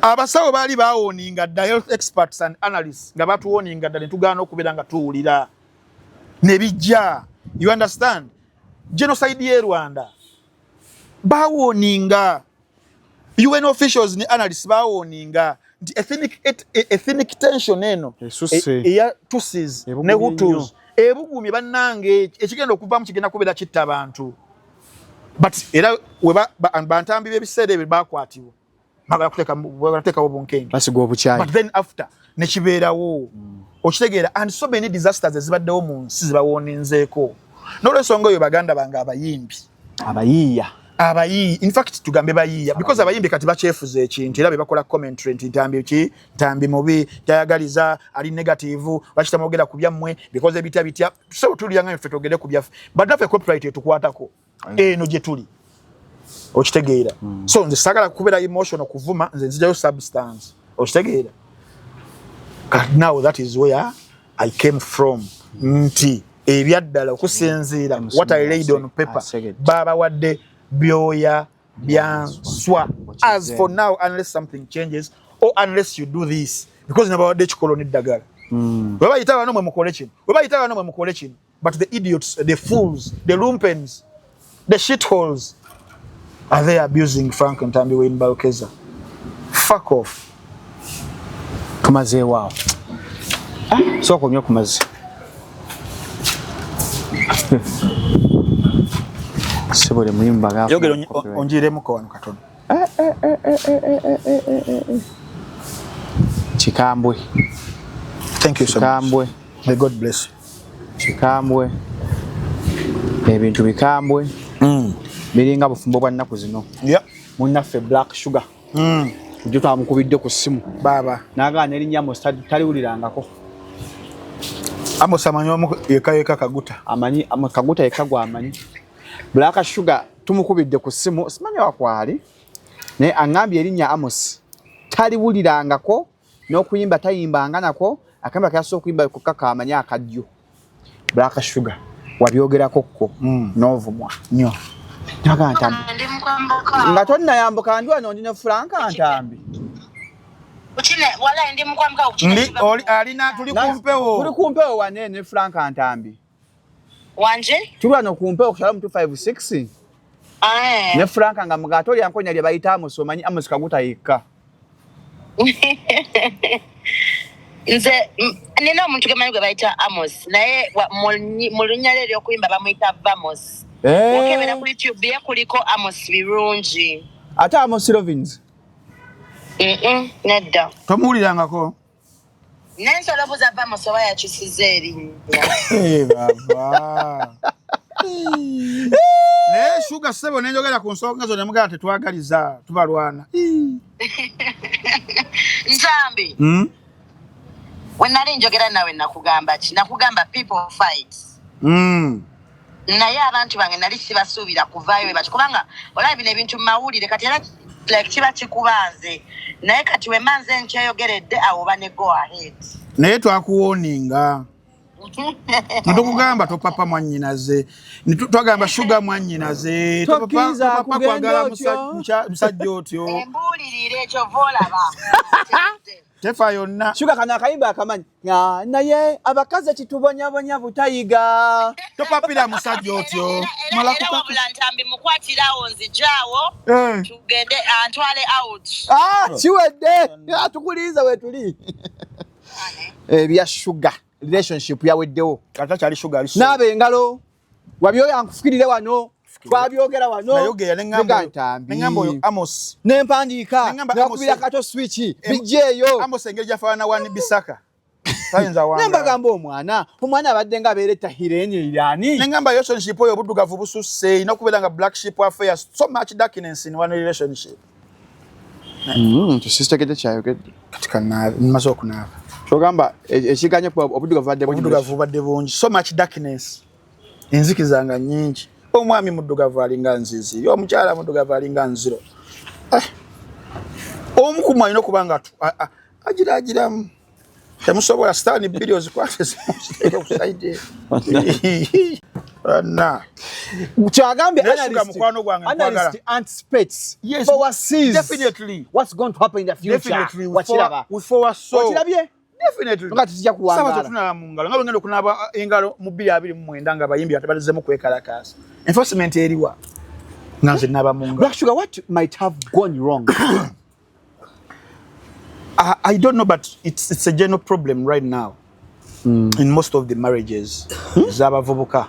Abasawo bali bawoninga dda, health experts and analysts nga batuwoninga dda ne tugaana okubeera nga tuwulira ne bijja. You understand? Genocide ye Rwanda bawoninga, UN officials ni analysts bawoninga nti ethnic tension eno eya Tutsis ne Hutus ebugumye bannange ekigenda okuvamu kigenda kubeera kitta abantu. But era weba bantambi b'ebiseera ebyo bakwatibwa magala kuteekawo bunkenge basiga obukyali. But then after ne kibeerawo okitegeera, and so many disasters ezibaddewo mu nsi zibawoninzeeko. N'olwensonga eyo baganda bange abayimbi abayiiya, in fact tugambe bayiiya because abayimbi kati bakyefuza ekintu era bebakola commentary nti ntambi mubi tayagaliza ali negative bakitamogera ku byammwe because ebitya so tuliyanga ffe togere ku byaffe but naffe copyright etukwatako eno gye tuli okitegeera. So nze sagala kubeera emotional kuvuma, nze nzijayo substance okitegeera. Now that is where I came from. Nti ebyaddala okusinziira what I laid on paper baba wadde byoya byanswa. As for now, unless something changes or unless you do this, because never wadde kikoloni ddagala weba yitawa no mwe mukole kino, but the idiots, the fools, the lumpens, the shitholes are they abusing Frank Ntambi Wayne Barokeza. Fuck off. Tumaze wao so komyo kumaze sebole muyimba gafu yogero onjiremu ko wano katono Chikambwe. Thank you so Chikambwe. much. May God bless you. Chikambwe ebintu bikambwe biringa bufumbo bwa nnaku zino. Yeah. Munnaffe Black Sugar Ujjo twamukubidde ku simu baba nagaana erinnya Amos taliwulirangako. Amos amanyi omu yeka Kaguta. Amanyi Kaguta yeka gwa amanyi. Black Sugar tumukubidde ku simu simanyi wakwali ne angambye erinnya Amos taliwulirangako n'okuyimba tayimbanga nako akamba kaso okuyimba kukaka amanyi akajjo. Black Sugar wabyogerako ko novumwa nnyo. Naga Ntambi nga tonna yambuka ndi wano ndine Frank Ntambi uchine wala ndi mkwamka uchine oli alina tuli kumpewo wanene Frank Ntambi wanje tuli wano kumpewo kushala mu 256 ne Frank nga mugato yankonya lye bayita Amos omanyi Amos Kaguta yekka. Nze nina omuntu gemanyi gwe bayita Amos naye mu lunyale ly'okuyimba bamuyita Vamos. Okebera ku YouTube ye kuliko Amos birungi. Ate Amos Rovins? Nedda. Tomuwulirangako? Nensobola buza Vamos oba yakisiza erinnya. Baba. Ne Sugar sebo nenjogera ku nsonga zo ne mugala tetwagaliza tubalwana. Ntambi. When nali njogera nawe nakugamba ki? Nakugamba people fight. Naye abantu bange nali sibasuubira kuvaayo we bakikubanga olaba bino ebintu mawulire kati era like kiba kikubanze naye kati we manze nkyeyogeredde awo bane go ahead. Naye twakuwoninga. Ntukugamba topapa mwannyinaze. Twagamba Sugar mwannyinaze. Topapa kwagala musajja otyo. Embulirire ekyo volaba. Tefa yonna. Sugar kana akayimba akamanyi. Naye abakazi kitubonyabonya butayiga. Topapira musajja otyo. Mala kubula Ntambi mukwatirawo nzijawo. Tugende antwale out. Kiwedde. Tukuliza we tuli. Bya Sugar relationship yaweddewo. Kata kyali Sugar aliso. Nabe engalo. Wabyo yankufukirire wano. Twabyogera wano. Nayogera nengambo oyo Amos. Nempandika. Nakubira kato switch. Bijeyo. Amos engeri jafaana wani Bisaka. Tayinza wanga. Nembagamba omwana abadde nga abeereta hireni irani. Nengamba relationship oyo buddugavu bususse ina nga black sheep affairs so much darkness in one relationship. To sister kete kyayogedde. Katika na mazo kunava. Togamba ekiganye ku obuddugavu badde bungi so much darkness. Enzikizanga nyingi. Omwami muddugavu alinga nzizi. Yo omukyala muddugavu alinga nziro. Omukumu alina okubanga agiramu. Temusobola stand videos kwate okusaide. Na. Chagambye analyst anticipates. Yes. Foresees. Definitely. What's going to happen in the future? Definitely. We foresaw. Definitely. Ngati tujja kuwangala. Sabato tuna mungalo. Ngalo ngendo kunaba engalo mu 2029 nga bayimbi atabalizemu kwekalakasa. Enforcement eriwa. Nganze naba mungalo. Black Sugar, what might have gone wrong? I don't know, but it's a general problem right now in most of the marriages. Zabavubuka.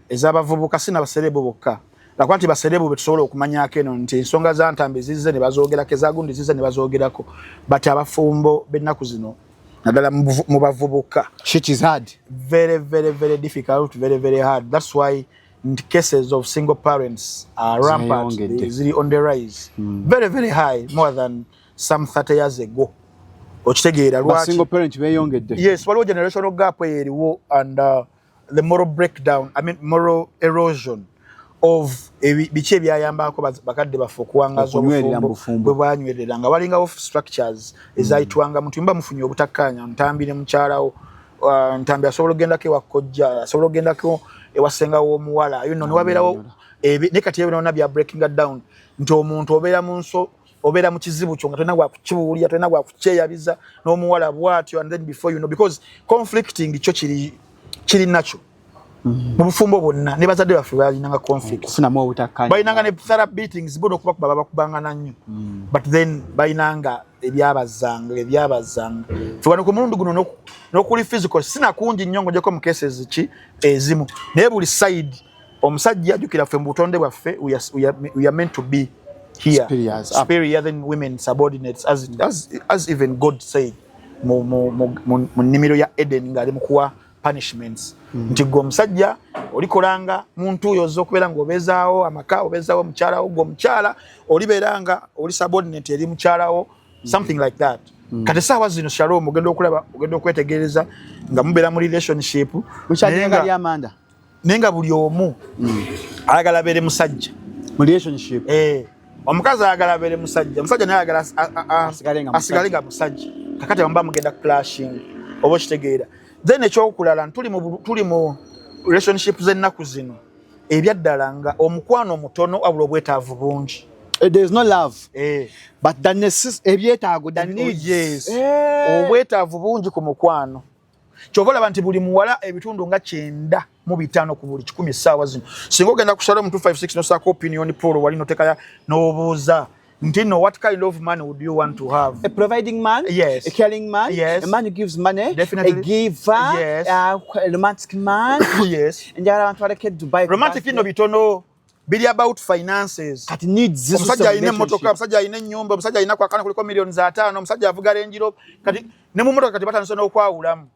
Ezabavubuka sina baserebu bokka. Lakwati baserebu betusobola okumanyako eno nti ensonga za ntambi zize ne bazoogerako ezagundi zize ne bazoogerako but abafumbo b'ennaku zino naddala mu bavubuka shit is hard. Very, very, very difficult, very, very hard. That's why cases of single parents are rampant. They're on the rise. Very, very high, more than some 30 years ago. Okitegeera lwaki single parent beyongedde. Yes, waliwo generational gap eriwo and the moral breakdown, moral erosion of biki ebyayambako bakadde baffe okuwangaza obufumbo bwe bwanywerera nga walingawo structures ezayitwanga muntu mba mufunye obutakkaanya ntambi ne mukyalawo ntambi asobola ogendako ewa kkojja asobola ogendako ewasenga w'omuwala ne wabeerawo ne kati ebinona bya breaking down nti omuntu obeera mu nso obeera mu kizibu kyo nga tolina gwakukibuulira tolina gwakukyeyabiza n'omuwala bw'atyo and then before you know because conflicting kyo kiri nakyo mu bufumbo bwonna ne bazadde baffe balinanga conflict kufunamu obutakkaanya balinanga ne thara beatings bono okuba kuba bakubangana nnyo but then balinanga ebyabazanga fe wano ku mulundi guno n'okuli physical sina kungi nnyo ng'ogyeko mu cases ki ezimu naye buli side omusajja ajjukira ffe mu butonde bwaffe we are meant to be here superior than women subordinates as even God said mu nnimiro ya Eden ng'ali mu kuwa punishments nti gwe omusajja olikolanga muntu oyo ozza okubeera ng'obeezaawo amaka obeezaawo mukyalawo gwe omukyala olibeeranga oli subordinate eri mukyalawo something like that kati essaawa zino Shalom ogenda okulaba ogenda okwetegereza nga mubeera mu relationship naye nga buli omu ayagala abeere musajja mu relationship omukazi ayagala abeere musajja naye ayagala asigale nga musajja kakati bamba mugenda clashing oba okitegeera then ekyokulala tuli mu relationship z'ennaku zino ebyaddala nga omukwano omutono wabula obwetaavu bungi. There is no love but the necessity ebyetaago the needs obwetaavu bungi ku mukwano kyova olaba nti buli muwala ebitundu nga 9 ku buli 10 essaawa zino singa ogenda ku Shalom 256 nosaako opinion poll wali notekayo n'obuuza nti no what kind of man would you want to have? A providing man, yes. A caring man, yes. A man who gives money, definitely. A giver, yes. A romantic man, yes. And abantu baleke Dubai. Romantic ino bitono bili about finances. Kati needs omusajja alina emmotoka, omusajja alina ennyumba, omusajja alina kwakana kuliko millions 5, omusajja avuga Range Rover, kati ne mu mmotoka kati batandise n'okwawulamu.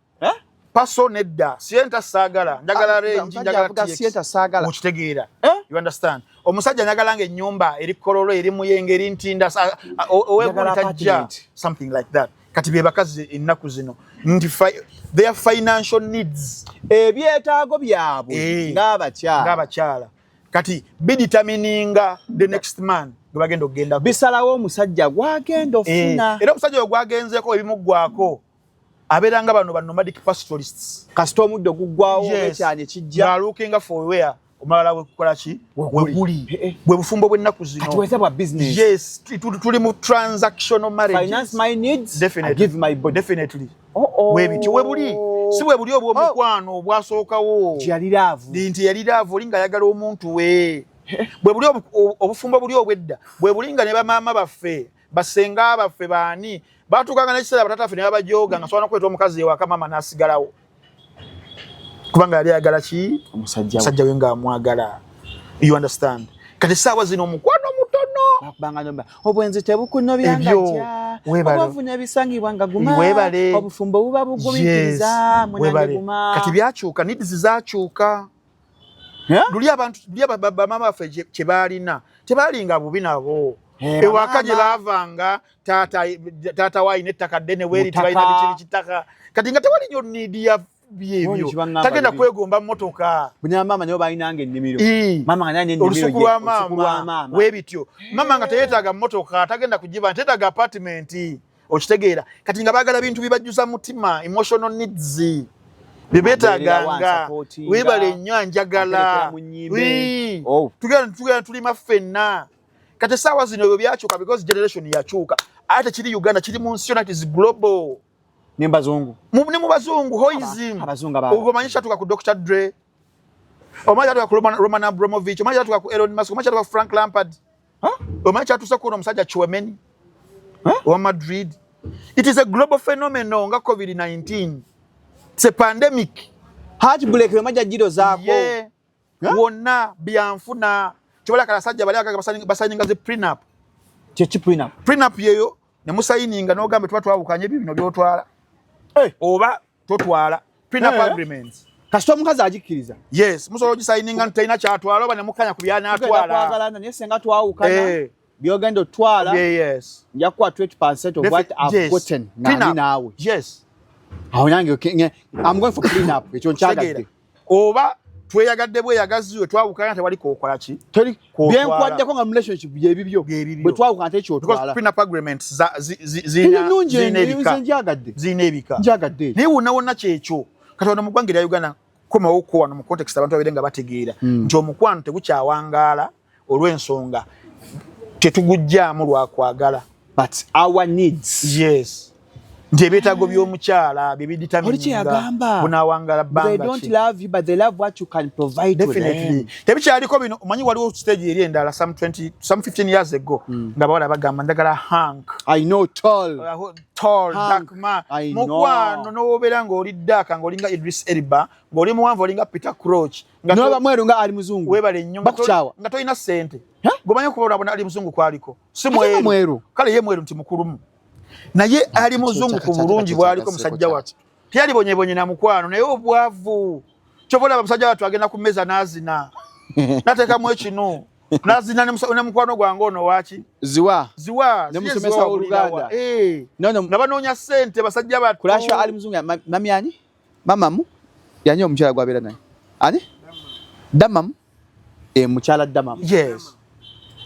Paso nedda sienta sagala njagala Range njagala sienta sagala ukitegeera you understand omusajja nyagalanga ennyumba eri kololo eri muyenge eri ntinda owegulitajja something like that kati bye bakazi ennaku zino nti their financial needs ebyetaago byabwe ng'abakyala kati bidetermininga the next man gwe bagenda okugenda bisalawo omusajja gwagenda ofuna era omusajja oyo gwagenzeeko ebimuggwako aberanga bano ba nomadic pastoralists kasita omuddo guggwawo ekyane kijja ng'alookinga for where omalala weekukola ki weguli bwe bufumbo bw'ennaku zino katiweza bwa business yes tuli mu transactional marriage finance my needs definitely. I give my body definitely webiti webuli si webuli obw'omukwano obwasookawo nti yali laavu oli nga ayagala omuntu we bwe buli obufumbo buli obwedda bwe buli nga ne bamaama baffe basenga baffe baani batukanga n'ekiseera batata ffe ne babajooga nga sobola nokuleeta omukazi ewaka maama n'asigalawo kubanga yali ayagala ki omusajja we ng'amwagala you understand kati essaawa zino omukwano mutono obwenzi tebukunobyanga tya obavu n'ebisangibwa nga guma obufumbo buba bugumikiriza munange guma kati byakyuka needs zakyuka luli abantu bamaama baffe kye baalina tebalinga bubi nabo ewaka gye baavanga taata waayina ettaka ddene weeri tebalina bikiri kitaka kati nga tewali nyo niidi ya byebyo tagenda kwegomba mmotoka bunyamaama nibo balinanga ennimiro olusuku lwa maama weebityo maama nga teyeetaaga mmotoka tagenda kugiba teetaaga apartment okitegeera kati nga baagala bintu bibajjuza mutima emotional needs bebetaganga webale nnyo anjagala tugenda tulima ffenna kati essaawa zino ebyo byakyuka because generation yakyuka ate kiri Uganda kiri mu nsi yonna it is global ne mu bazungu hoism ogomanyisha tuka ku Dr. Dre omanya tuka ku Roman Abramovich omanya tuka ku Elon Musk omanya tuka ku Frank Lampard omanya tusa ku omusajja Chouameni wa Madrid. It is a global phenomenon nga COVID-19. It's a pandemic. Heartbreak maja jiro zako. Yeah. Wonna byanfuna. Chobola kala sajja bali basayininga ze prenup. Chechi prenup. Prenup yeyo ne musayininga no gambe twawukanye bibino byotwala. Oba totwala prenup agreements. Kasito mukazi ajikiriza. Yes, musolo gisayininga ntayina kyatwala oba ne mukanya kubiyana atwala. Twagala ne senga twawukana. Biogendo twala. Yes. Yakwa 20% of what I've gotten nawe. Yes. Awanyange I'm going for prenup. Ekyo nchagadde. Oba tweyagadde bweyagaziwe twawukana tewali kokola ki? Teri bien kwaddeko nga relationship byebibyo. Bwe twawukana tekyo twala. Because prenup agreements zinebika. Njagadde. Ni wonna kyekyo. Katonda mu ggwanga lya Uganda koma okwo wano mu context abantu baberenga bategeera nti omukwano tegukyawangaala olw'ensonga tetugujjaamu lwakwagala. But our needs. Yes. Nti ebyetaago by'omukyala bibiditamininga bunawangala bbanga they don't love you but they love what you can provide to them. Tebikyaliko bino omanyi waliwo stage eri endala some 15 years ago nga bawala bagamba njagala Hank. I know tall dark man. Mukwano n'obeera ng'oli dark ng'olinga Idris Elba ng'oli muwanvu olinga Peter Crouch n'oba mweru nga ali muzungu weebale nnyo nga tolina ssente gomanyi okuba ali muzungu kwaliko si mweru kale ye mweru nti mukulumu naye ali muzungu ku bulungi bwaliko musajja watu tiyali bonyebonye na mukwano naye obwavu kyobola musajja watu agenda ku meza nazina nateekamu ekinu nazina ne mukwano gwange ono waki ziwa ne musomesa Oluganda nabanoonya ssente basajja batu kulasha ali muzungu mami ani mamamu yanyo omukyala gwabeera naye ani damamu mukyala damamu. Yes.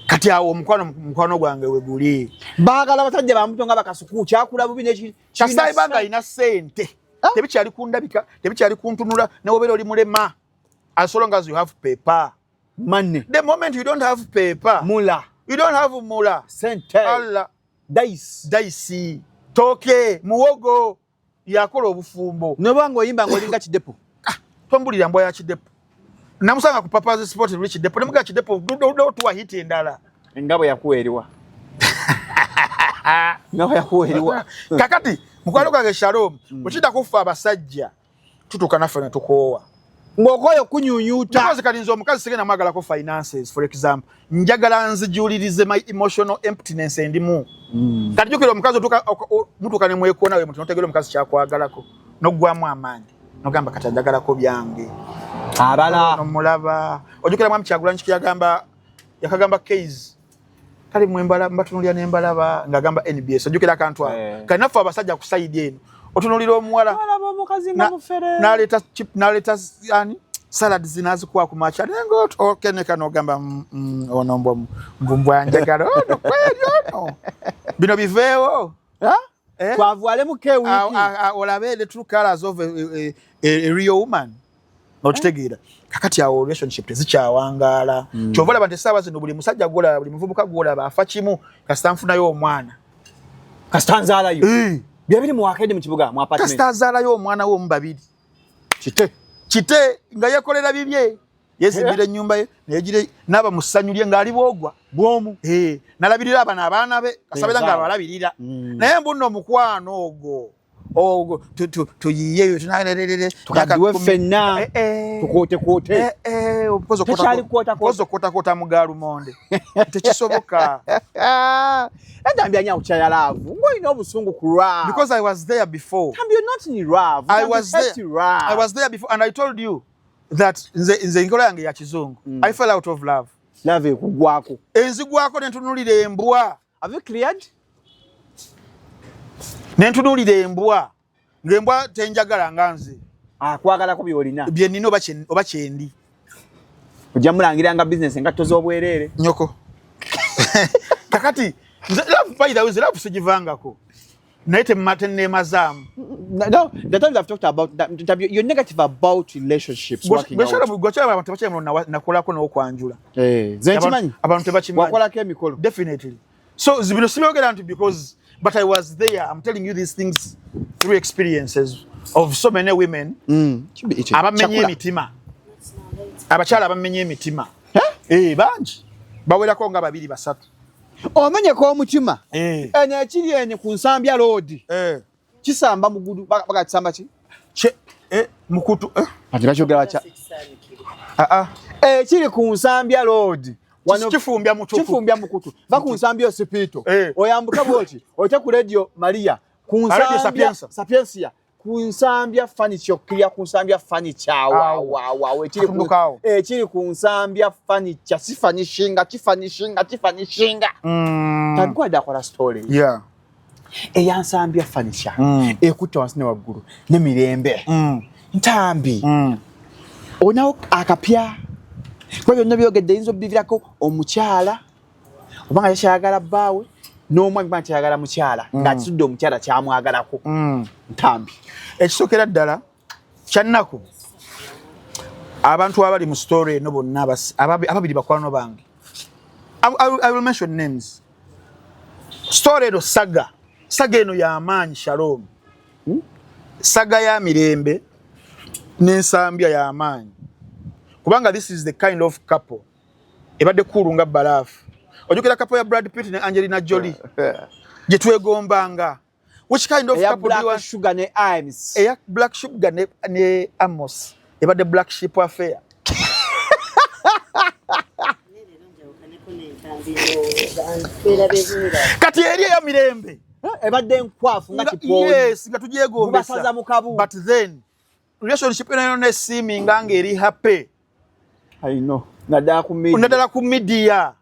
Kati awo mukwano gwange weguli baagala basajja bamutonga bakasuku kyakula bubi neki kasai banga ina sente tebikyali kundabika tebikyali kuntunula newobeera oli mulema as long as you have paper money. The moment you don't have paper mula you don't have mula sente alla daisi toke muwogo yakola obufumbo nobango oyimba ngolinga kidepo tombulira mbwa ya kidepo namusanga ku Papa's Sport Rich Depo nemuga kidepo do tuwa hiti endala ngabo yakuweerwa ngabo yakuweerwa kakati mukwalo kage Shalom muchita kufa abasajja tutuka nafe ne tukoowa ngokoyo kunyunyuta because kalinzo omukazi sigena magala ko finances for example njagala nzijulirize my emotional emptiness endimu kati jukira omukazi tuka mutuka ne mweko nawe mutu notegera omukazi kyakwagalako nogwamu amaanyi nogamba kati njagala ko byange abala nomulaba ojukira mwamu Kyagulanyi yakagamba case kali mwembala mbatunulya nembalaba ngagamba NBS ojukira akantu kanafu abasajja ku side eno otunulira omuwala naleta yani salad zinazikuwa ku macha nengo okeneka nogamba onombo mvumbwa njagala kweli ono bino biveewo kwavwale muke wiki olabe the true colors of a real woman okitegeera kakati awo relationship tezikyawangala kyovala bante saba zino buli musajja gola buli muvubuka gola bafa kimu kastanfunayo omwana kastanzala yo byabiri mu akede mu kibuga mu apartment kastanzala yo omwana wo mbabiri kite nga yakolera bibye yezimbira ennyumba ye nejire naba musanyulye ngali bogwa bwomu nalabirira abaana be kasabira nga balabirira naye mbuno mukwano ogo tuyiyeyo tunalelelele tukadiwe fenna tukote obukozo kota mugalu monde tekisoboka ndambya nya uchaya love ngoyina obusungu ku love because I was there before you're not in love I was there before and I told you that nze inkola yange ya kizungu I fell out of love kugwako enzigwako nentunulire embwa have you cleared nentunulire embwa ngembwa tenjagala nganze akwagala ko byolina bye nino oba kyendi kujja mulangiranga business nga tozo obwerere nyoko kakati love by the way love sijivangako naite matenne mazamu No, the times I've talked about that, you're negative about relationships working out. Abantu bakyala nakolako n'okwanjula. Zenchimanyi? Abantu tebakimanyi. Wakolako emikolo. Definitely. So zibino sibogera nti because but I was there. I'm telling you these things through experiences of so many women. Abamenye emitima. Abakyala abamenye emitima. Banji. Bawerako nga babiri basatu. Omenye ko omutima. Ene ekiri ene ku Nsambya road. Kisamba mugudu baka kisamba ki? Mukutu Atira kyogera cha. Kiri ku Nsambya road. Kifumbya mutuku. Kifumbya mukutu. Baku Nsambya hospital. Oyambuka bwoki. Ocha ku radio Maria. Ku Nsambya Sapiensia. Ku Nsambya furniture clear ku Nsambya furniture. Wow. Kiri ku Nsambya furniture sifanishinga. Tabikwa dakola story. Yeah. Eya Nsambya furniture. Ekuta wasine waggulu ne mirembe. Ntambi. Onao akapya. Kwa hivyo nabyogedde yinzo bivirako omukyala obanga yakyagala baawe n'omwami banga kyagala mukyala ng'akisudde omukyala kyamwagalako ntambi ekisokera ddala kyannako abantu abali mu story eno bonna ababiri bakwano bange I will mention names. Story eno saga eno y'amaanyi Shalom. Saga ya mirembe n'Ensambya y'amaanyi. Kubanga this is the kind of couple ebadde kulunga balafu. Ojukira couple ya Brad Pitt ne Angelina Jolie. Je twegombanga. Which kind of couple do you sugar ne Ames? Eya Black Sugar ne Amos. Ebadde Black Sheep affair. Kati eri ya mirembe. Ebadde nkwafu ngati poli. Yes, nga tujegombesa. But then relationship eno ne simi nganga eri happy. I know. Nadala ku media.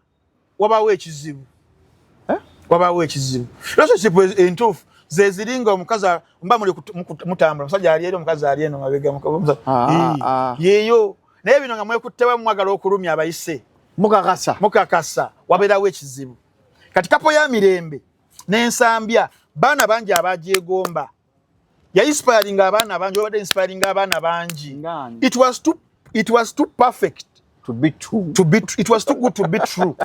Wabawo ekizibu. Wabawo ekizibu. Relationship entuufu zeziringa omukazi mba muli mutambula musajja ali eri omukazi ali eno mabega mukazi. Yeyo. Naye bino nga mwekuttewa mwagala okulumya abayise. Mukakasa. Wabeerawo ekizibu. Kati kapo ya mirembe n'Ensambya baana bangi abajeegomba. Ya inspiring abaana bangi obadde inspiring abaana bangi. It was too perfect to be true. It was too good to be true.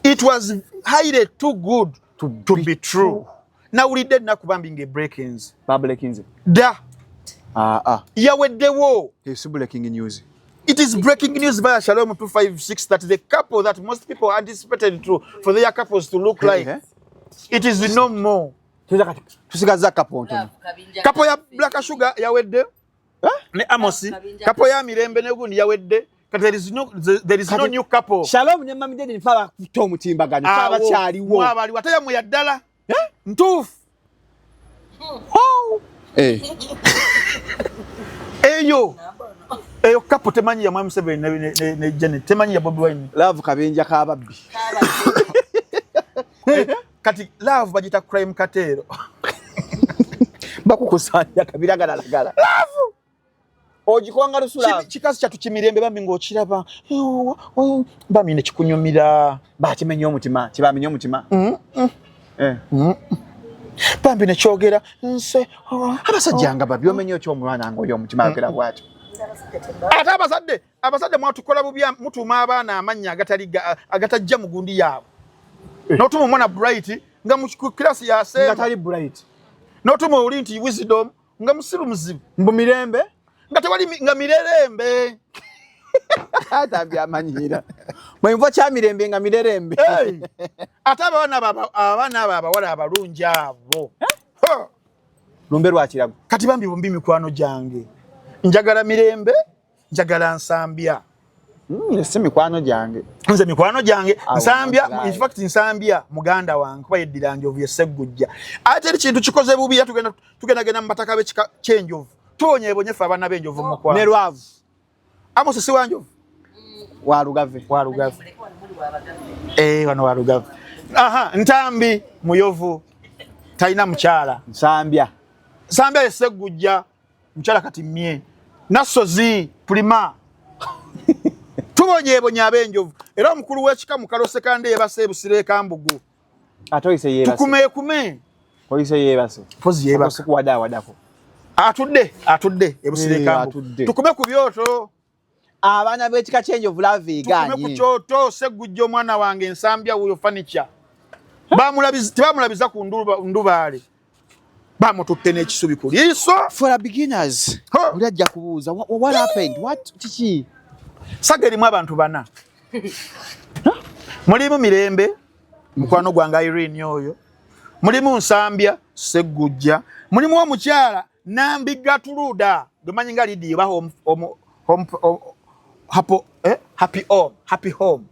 It was highly too good to be true. Now we did not kubambinge break-ins. Break-ins. Da. Yaweddewo. It's breaking news. It is breaking news via Shalom 256 that the couple that most people anticipated for their couples to look like, it is no more. Tusigaza couple ntono. Couple ya Black Sugar yawedde. Ne Amosi. Couple ya mirembe ne gundi yawedde. There is no new couple. Shalom ne mami dede nfaba kuto mutimbagano. Faba kyaliwo. Mwabali wataya mu yaddala. Ntuufu. Eyo couple temanyi ya Mwami Museveni ne Janet. Temanyi ya Bobi Wine. Love kabenja kababbi. Kati love bagita crime katero. Bakukusanya kabiragalagala. Love. Ojikwanga lusula. Chikasi chatu kimirembe bambi ng'okiraba. Bambi ne kikunyumira. Bakimenya omutima. Kibamenya omutima. Bambi ne kyogera nse. Abasajja nga babyo omenye okyomulwana ng'oyo omutima agera bwatyo. Ate abazadde mwatukola bubi mutuma abaana amannya agatajja mu gundi yaabwe. N'otuma omwana Bright nga mu kirasi ya Semba. Nga tali Bright. N'otuma oli nti Wisdom nga musiru muzibu. Mbu mirembe. Nga tewali nga mirerembe. Atambi amanyira. Mwemvo kya mirembe nga mirerembe. Ate abaana abawala abalungi abo. Lumbe lwakirago. Kati bambi bombi mikwano gyange. Njagala mirembe, njagala Nsambya. Nse mikwano gyange. Nze mikwano gyange, Nsambya, in fact Nsambya muganda wange kuba yeddira njovu yesseggujja. Ate ekintu kikoze bubi tugenda mu mataka ky'enjovu. Tuwonyeebonye ffe abaana b'enjovu mu kwano. Ne lwavu. Amos si wa njovu? Walugave. Wano Walugave. Ntambi muyovu. Talina mukyala. Nsambya yesseggujja. Mukyala kati mmye. Nasozi Prima. Tubonyeebonye ab'enjovu. Era omukulu w'ekika mu Kalose kandi yebase Busire Kambugu. Atoyise yebase. Tukume. Police yebase. Pozi yebase kuwada wadako. Atudde ebusirekamu. Tukume ku byoto. Abaana b'ekika change of love ganyi. Tukume ku kyoto Segujjo mwana wange ensambya uyo furniture. Bamulabiza ku ndubaale. Bamututte n'ekisubi ku liiso. For the beginners. Ulijja kubuuza what happened? What kiki? Sagerimu abantu bana. Mulimu Mirembe mukwano gwange Irene oyo. Mulimu Nsambya Segujja. Mulimu omukyala Nambi Gatuluda. Domanyi nga Lydia ba happy home.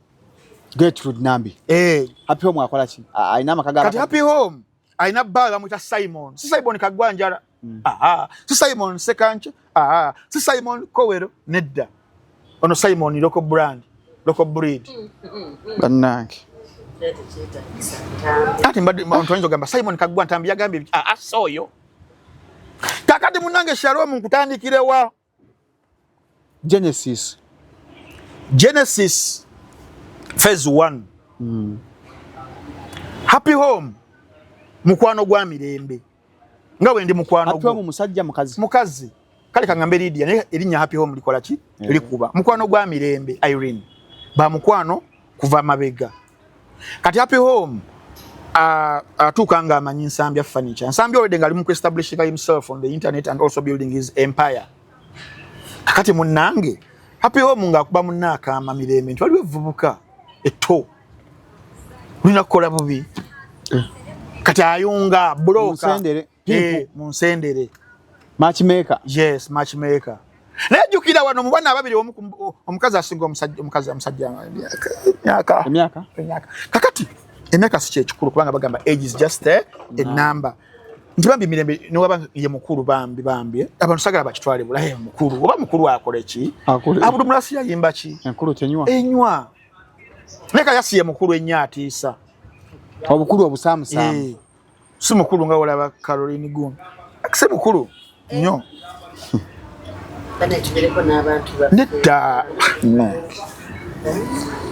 Gertrude Nambi. Happy home akola ki? Aina makagala. Kati happy home aina baga mwita Simon. Si Simon Kagwanjala. Si Simon Sekanche. Si Simon Kowero nedda. Ono Simon local brand, local breed. Bannange. Ati mbantu wanzo gamba Simon Kagwa ntambi yagambe soyo. Kakati munange Shalom nkutandikire wa Genesis phase 1. Happy home mukwano gwa Mirembe. Nga wendi mukwano gwa musajja mukazi. Kale kangambe Lydia erinya happy home likola ki? Likuba. Mukwano gwa Mirembe Irene. Ba mukwano kuva mabega. Kati happy home atukanga amanyi Nsambya furniture. Nsambya already ngali mu establish himself on the internet and also building his empire. Kati munange happy home ngakuba munaka ama Mirembe twali vubuka eto. Lina kola bubi. Kati ayunga broker. Munsendere. Matchmaker. Yes, matchmaker. Najukira wano mu bana babiri omukazi asinga omusajja emyaka. Kakati emyaka si kyekikulu kubanga bagamba age is just a number. Ntibambi Mirembe ne waba ye mukulu bambi abantu sagala bakitwale bulaye mukulu oba mukulu akole ki abudu mulasi yayimba ki enkulu tenywa neka yasiye mukulu enya atiisa obukulu obusamusa si mukulu nga olaba Caroline Gun akise mukulu nnyo bana tubereko n'abantu ba netta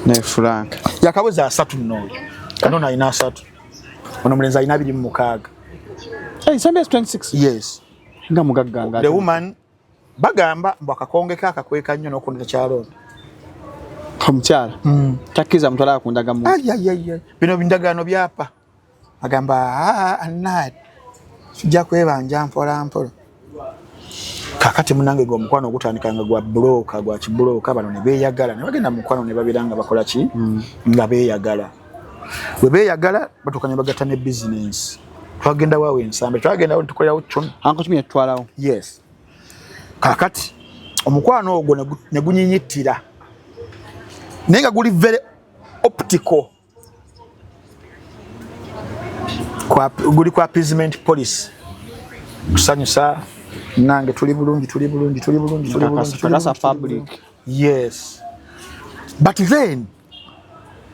ne Frank yakabuza 3 nno kanona ayina 3 ono mulenzi ayina 26. Nsambya 26. Yes. Nga mugaganga. The woman bagamba mbakakongeka akakweka nnyo n'okundira kyalo. Omukyala. Takiza mutwala akundaga mu. Bino bindagano byapa. Agamba anad. Sijja kwebanja mpola. Kakati munange gwa mukwano ogutandikanga gwa broker gwa kibroker bano ne beeyagala ne bagenda mukwano ne babiranga bakola ki nga beeyagala. We beeyagala batukanye bagata ne business. Twagenda wawe Nsambya twagenda tukolera uchono anko tumye twalawo. Yes. Kakati omukwano ogwo ne gunyinyitira nenga guli very optical guli kwa appeasement police kusanyusa nange tuli bulungi that's public. Yes, but then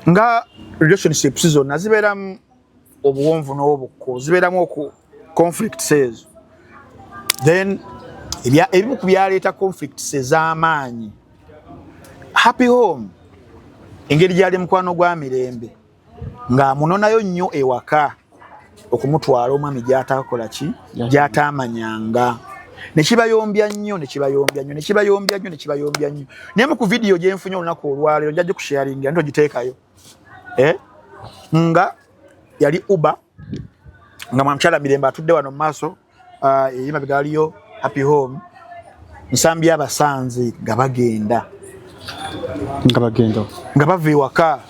nga relationship season nazibera obuwonvu n'obukko ziberamu oku conflict says then ebimu ku byaleeta conflict ez'amaanyi. Happy home engeri gyali mukwano gwa Mirembe ng'amunonayo nnyo ewaka okumutwala omwami gy'atakola ki gy'ataamanyanga nekibayombya nnyo naye mu ku vidiyo gye nfunye olunaku olwaleero njajja kusharinga nto giteekayo nga yali Uber nga mwamukyala Mirembe atudde wano mu maaso emabega waliyo happy home Nsambya abasanze nga bagenda nga bava ewaka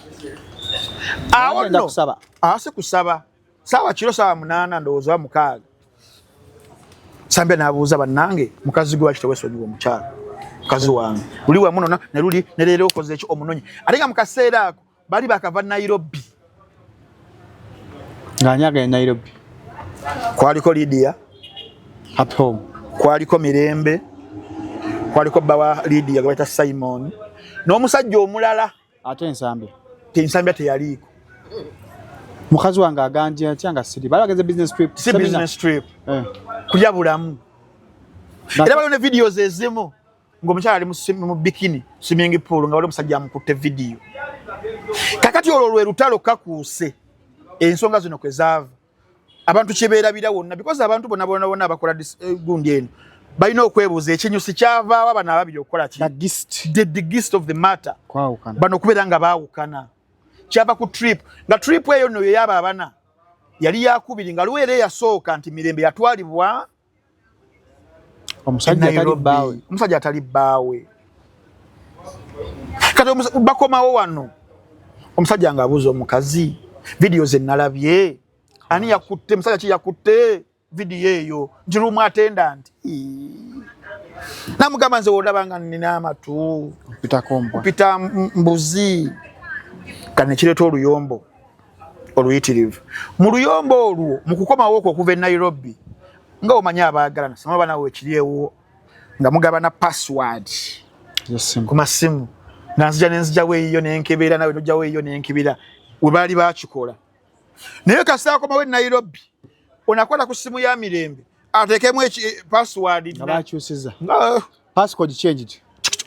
awo nno si kusaba saawa kiro saawa 8 ndowooza 6 Nsambya n'abuuza bannange mukazi gwe wakitewesonyiwa omukyala mukazi wange luli wamu nona ne luli ne leero okoze eki omunonyi ate nga mu kaseera ako bali bakava Nairobi. Ganyaga Nairobi. Kwaliko Lydia happy home. Kwaliko Mirembe. Kwaliko bawa Lydia gwaita Simon. N'omusajja omulala ate Nsambya. Nsambya teyaliko. Mukazi wange aganje atyanga siri. Balageze business trip. Si business trip. Kulya bulamu. Era balone videos ezimu. Ng'omukyala ali mu bikini swimming pool nga wali omusajja amukutte video. Kakati olwo lwe lutalo kakuuse. Ensonga zino kwe zaava abantu kibeera bira wonna because abantu bonna bakola gundi eno balina okwebuuza ekinyusi kyavaawo abana ababiri okukola ki the gist of the matter bano okubeera nga baawukana kyava ku trip nga trip eyo nno yeyaba abana yali yakubiri nga luweera eyasooka nti Mirembe yatwalibwa omusajja atali bbaawe kati bakomawo wano omusajja ng'abuuza omukazi video ze nalabye ani yakutte musajja ki yakutte video eyo njirumu attendant namugamba nze olabanga nina amatu pita mbuzi kane kireeta oluyombo oluyitirivu mu luyombo olwo mu kukomawo okwo okuva e Nairobi nga omanya abaagalana sama banawe ekiryewo nga mugabana password ku masimu nanzija nenzija eyo nenkebera nawe nojjawo eyo nenkebera we baali bakikola naye kasaako mawe Nairobi onakwata ku simu ya Mirembe atekemu password abakyusiza passcode changed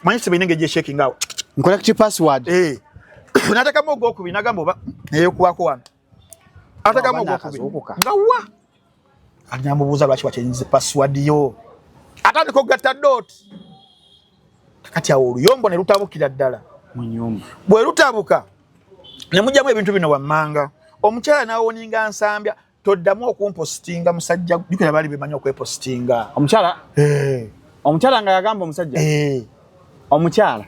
manyi simu inenge je checking out correct password natakamu ogwokubi nagamba oba naye kuwako wano atakamu ogwokubi nga wa anyamubuuza lwaki wachenyize password yo atandika okugatta dot kati awo oluyombo ne lutabukira ddala mu nyumba bwe lutabuka ne mujjamu ebintu bino wammanga omukyala nawoninga nsambya toddamu okumpostinga musajja jukira bali bemanyi okwepostinga omukyala nga yagamba omusajja omukyala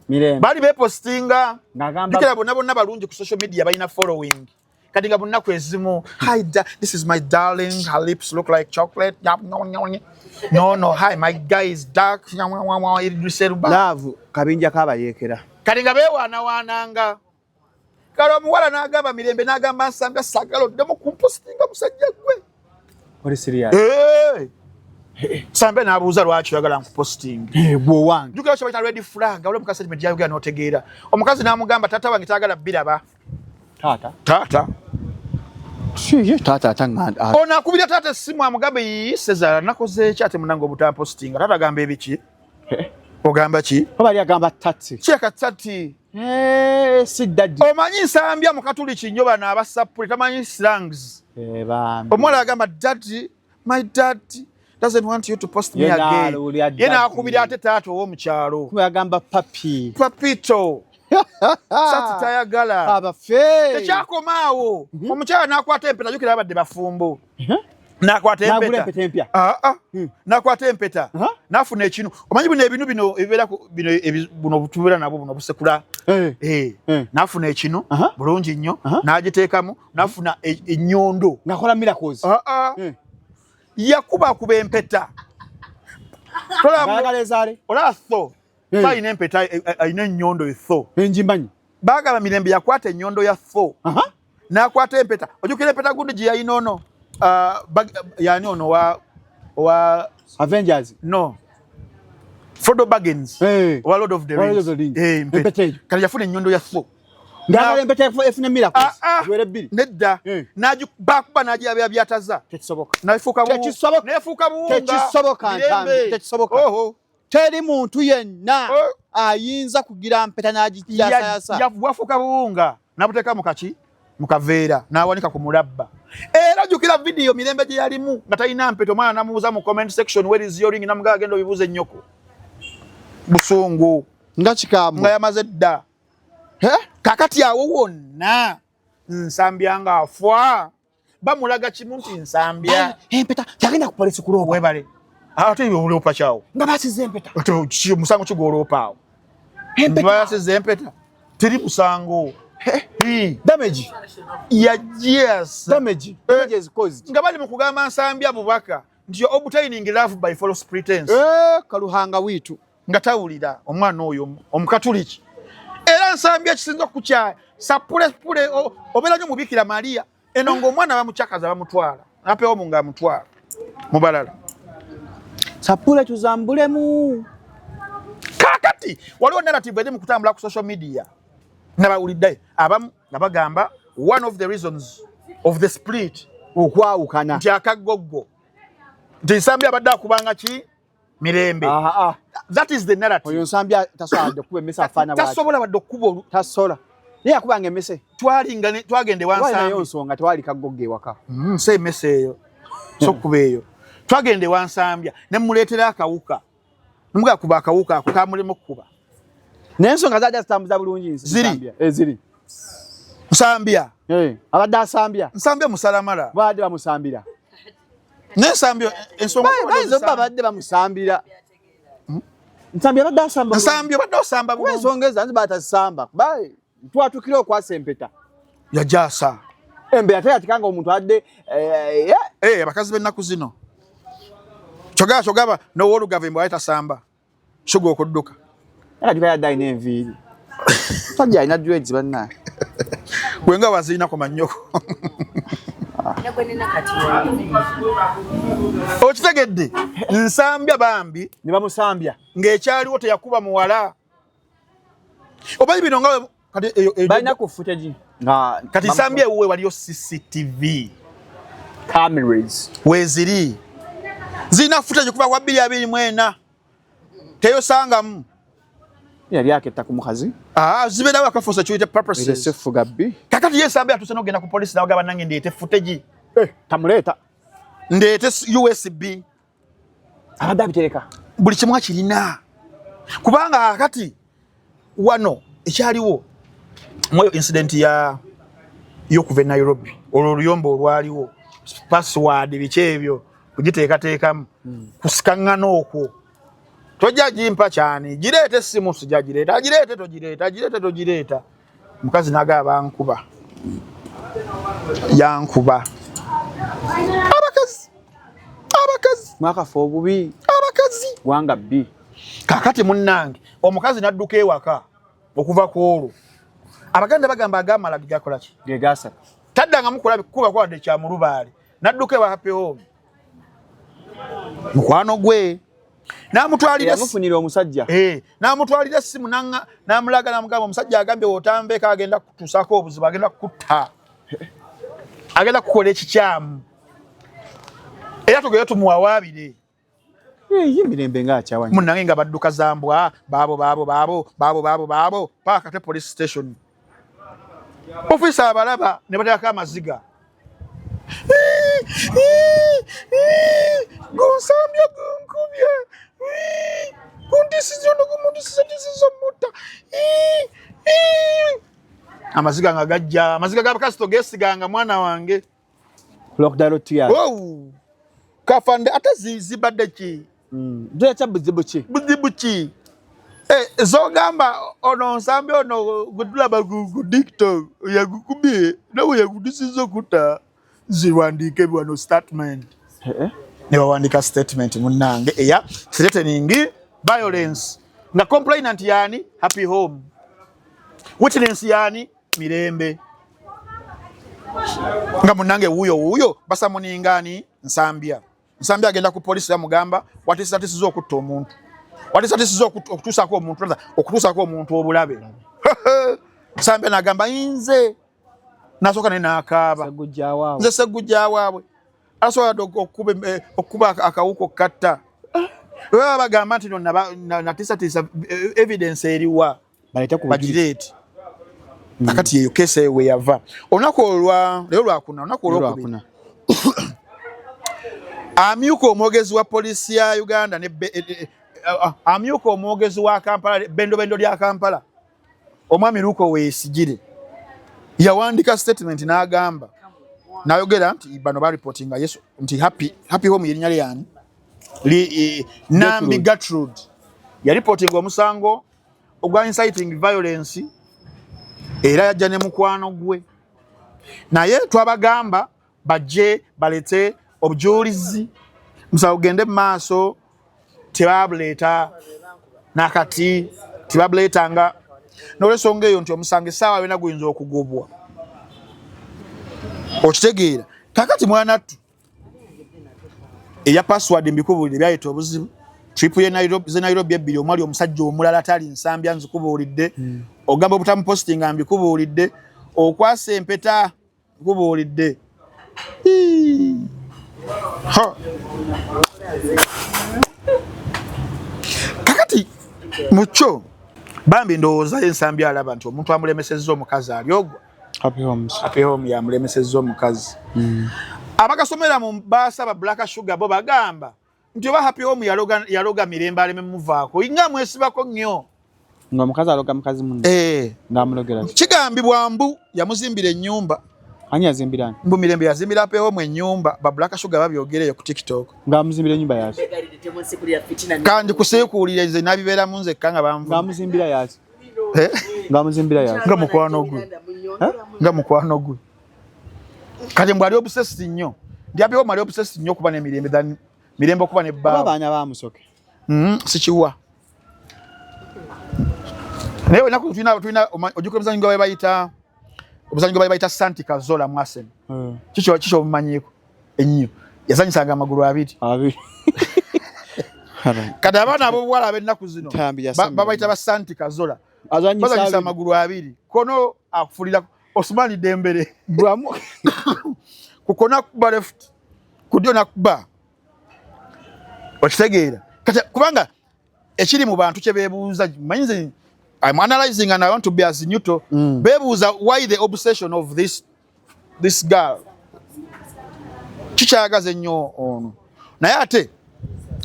Mirembe bali bepostinga ngagamba jukira bonna balungi ku social media balina following kati nga bonna kwezimu hi this is my darling her lips look like chocolate no hi my guy is dark love kabinja kaba yekera kati nga bewaanawaananga kalo omuwala n'agamba Mirembe n'agamba nsambya sagala oddemu kumpostinga musajja gwe oli serious Nsambya n'abuuza lwaki oyagala nkuposting gwe wange jukira kyo bayita red flag awule mukasa ejimedi yayogera n'otegeera omukazi n'amugamba taata wange taagala biraba taata nganda onakubira taata essimu amugamba Sezara nakoze eki ate munange obutampostinga taata agamba ebiki ogamba ki bali agamba tati kyeka tati si daddy omanyi nsambya mu Katuliki nnyo bano abasappuli tamanyi slangs omuwala agamba daddy my daddy doesn't want you to post me again yena akubira ate taata ow'omukyalo agamba papito sati tayagala abafe tekyakomaawo omukyala n'akwata empeta jukira abadde bafumbo n'akwata empeta n'akwata empeta n'afuna ekinu omanyi bino ebibeera buno butubeera nabwo buno busekula n'afuna ekinu bulungi nnyo n'agiteekamu n'afuna ennyondo ng'akola miracles yakuba empeta olaba tho alina empeta alina ennyondo etho enjimbanyi baagala Mirembe yakwata ennyondo ya tho n'akwata empeta ojukira empeta gundi gye yalina ono yani ono wa Avengers no Frodo Baggins wa Lord of the Rings kali yafuna ennyondo ya tho ngala empeta efuna miracles were bbiri nedda bakuba n'agyabya byataza tekisoboka nefuuka buwunga tekisoboka teri muntu yenna ayinza kugira mpeta n'agikyasayasa wafuuka buwunga n'abuteeka mu kaveera n'awanika ku mulabba era jukira video Mirembe gye yalimu nga talina mpeta omwana namubuuza mu comment section where is your ring namugaa agenda obibuuza ennyoko busungu nga kikambo nga yamaze dda kakati awo wonna nsambya ng'afwa bamulaga kimu nti nsambya empeta yagenda ku polisi kuloopa webale ate oloopa kyawo nga basize empeta musango kigoloopa awo basize empeta teri musango damage damage is caused nga bali mu kugamba nsambya bubaka nti obtaining love by false pretense kaluhanga wiitu nga tawulira omwana oyo omukatuliki era nsambya kisinza okukya sapule obeera nnyo mu Bikira Maria eno ng'omwana bamukyakaza bamutwala napeewo mu ng'amutwala mu balala sapule tuzambulemu kakati waliwo narrative eri mu kutambula ku social media nabawulidde abamu nga bagamba one of the reasons of the split okwawukana nti akagoggo nti nsambya abadde akubanga ki Mirembe that is the narrative oyo nsambya tasobola badde okuba emesa afaana bw'ati tasobola badde okuba tasobola Ye akubanga emmese. Twalinga twagende wansambya. Wali nayo nsonga tewali kagogge waka. Se emmese eyo. So kubeeyo. Twagende wansambya ne muleetera akawuka. Numuga kuba akawuka akukamulemo kuba. N'ensonga zaja zitambuza bulungi nsambya. Ziri. Nsambya. Abadde asambya. Nsambya musalamala. Baadde bamusambira. N'ensambya ensonga bayizo babadde bamusambira. Nsambya badde asamba. Nsambya badde osamba bulungi. Ensonga ezo batasamba. Bayi twatukira okwasa empeta. Yajasa. Embe ate atikanga omuntu adde abakazi b'ennaku zino. Chogaba no wolu gavembo ayita samba. Shugo okudduka. Dibaya dine enviiri. Tajja ina dreads banna. Gwenga wazina ko manyoko. Okitegedde nsambya bambi ne bamusambya ng'ekyaliwo teyakuba muwala. Obayi bino nga kati balina ku footage nga kati nsambya ewe waliyo CCTV cameras weziri zina footage kuba kwa 2024 teyo sangamu yali aketta ku mukazi zibera wakafu security purposes sefu gabbi kakati yesambya tusene ogenda ku police na ogaba nange ndete footage tamuleta ndete USB abadde abitereka buli kimu akirina kubanga akati wano ekyaliwo mweyo incident y'okuva Nairobi oluyombo olwaliwo password bikyebyo kugiteekateekamu kusikangana okwo tojja jimpa cyane gireete essimu sijagireta agireete togireeta mukazi nagaba nkuba yankuba abakazi mwakafa obubi abakazi wanga bbi kakati munnange omukazi nadduka ewaka okuva ku olwo abaganda bagamba agamala gakola ki gegasa taddanga mukola kuba kwa de kya mulubaale nadduka ewa happy home mukwano gwe namutwalira yamufunira omusajja namutwalira essimu namulaga namugamba omusajja agambye otambeeka agenda kutusako obuzibu agenda kutta agenda kukola ekikyamu era tugere tumuwawaabire yimirembe ng'akyawanya munnange nga badduka zambwa baabo paaka te police station ofisa abalaba ne bateekako amaziga gonsambya gonkubya kuntisizo mutta amaziga nga gajja amaziga g'abakazi togeesiganga mwana wange kafande ate zibadde ki Dwecha buzibu ki zogamba ono nsambya ono gudulaba gudikto yagukubye nawe yagudisizo kuta ziwandiike bwano statement ne bawandika statement munnange eya threatening violence nga complainant yani happy home witness yani mirembe nga munnange wuyo basa muningani nsambya agenda ku police yamugamba watisatizo okutta omuntu watisatizo okutusako omuntu obulabe nsambya nagamba inze nasoka ne nakaba nze segujja waabwe asobola okuba akawuko katta baba bagamba nti natisatisa evidence eriwa bagireeti akati yeyo kese we yava olunaku lero lwakuna olunaku olwokubiri amyuka omwogezi wa polisi ya Uganda ne amyuka omwogezi wa Kampala bendo lya Kampala omwami Luko Wesigire yawandika statement n'agamba nayogera nti bano ba reportinga yesu nti happy home yerinya lyani Nambi Gertrude ya reporting omusango ogwa inciting violence era yajja ne mukwano gwe naye twabagamba bajje balete obujulizi musawo gende maaso tebabuleta nakati tebabuletanga n'olwensonga eyo nti omusange saawa wena guyinza okugobwa okitegeera kakati mwanattu eya password mbikubuulire byayita obuzibu trip ye Nairobi ebbiri omwali omusajja omulala tali nsambya nzikubuulidde ogamba obutamu postinga mbikubuulidde okwasa empeta nkubuulidde kakati mucho Bambi ndowooza ensambi alaba nti omuntu amulemesezza omukazi alyogwa. Happy home ya mulemesezza omukazi. Abagasomera mu baasaba Black Sugar bo bagamba nti oba Happy home yaloga mirembe aleme muvaako inga mwesibako nnyo. Nga mukazi aloga mukazi munne. Ng'amulogera. Kigambibwa mbu yamuzimbira ennyumba. Ani yazimbira? Mbu mirembe yazimbira Happy home ennyumba ba Black Sugar babyogereyo ku TikTok. Ng'amuzimbira ennyumba yaki? Kandi kuseekuulira nze nabibeera mu nze kanga bamvu. Ng'amuzimbira yaki? Ng'amuzimbira yaki? Nga mukwano gwe. Nga mukwano gwe. Kati mbwali obsessed nnyo. Ndi Happy home ali obsessed nnyo kuba n'emirembe than mirembe okuba ne bba. Abaana bamusoke. Sikiwa. Naye naku tulina ojuko omuzanyi gwe bayita omuzanyi gwe bayita Santi Kazola Mwasen. Kicho omumanyiko ennyo. Yazanyisanga amagulu abiri. Kati abaana ab'obuwala ab'ennaku zino babayita ba Santi Kazola. Bazanyisa amagulu abiri. Kono akufulira Osmani Dembele. Bwamu. Kukona kuba left. Kudyo nakuba. Okitegeera. Kati kubanga ekiri mu bantu kye beebuuza manyinze I'm analyzing and I want to be as neutral. Bebuuza why the obsession of this girl. Kikyagaze nnyo ono. Naye ate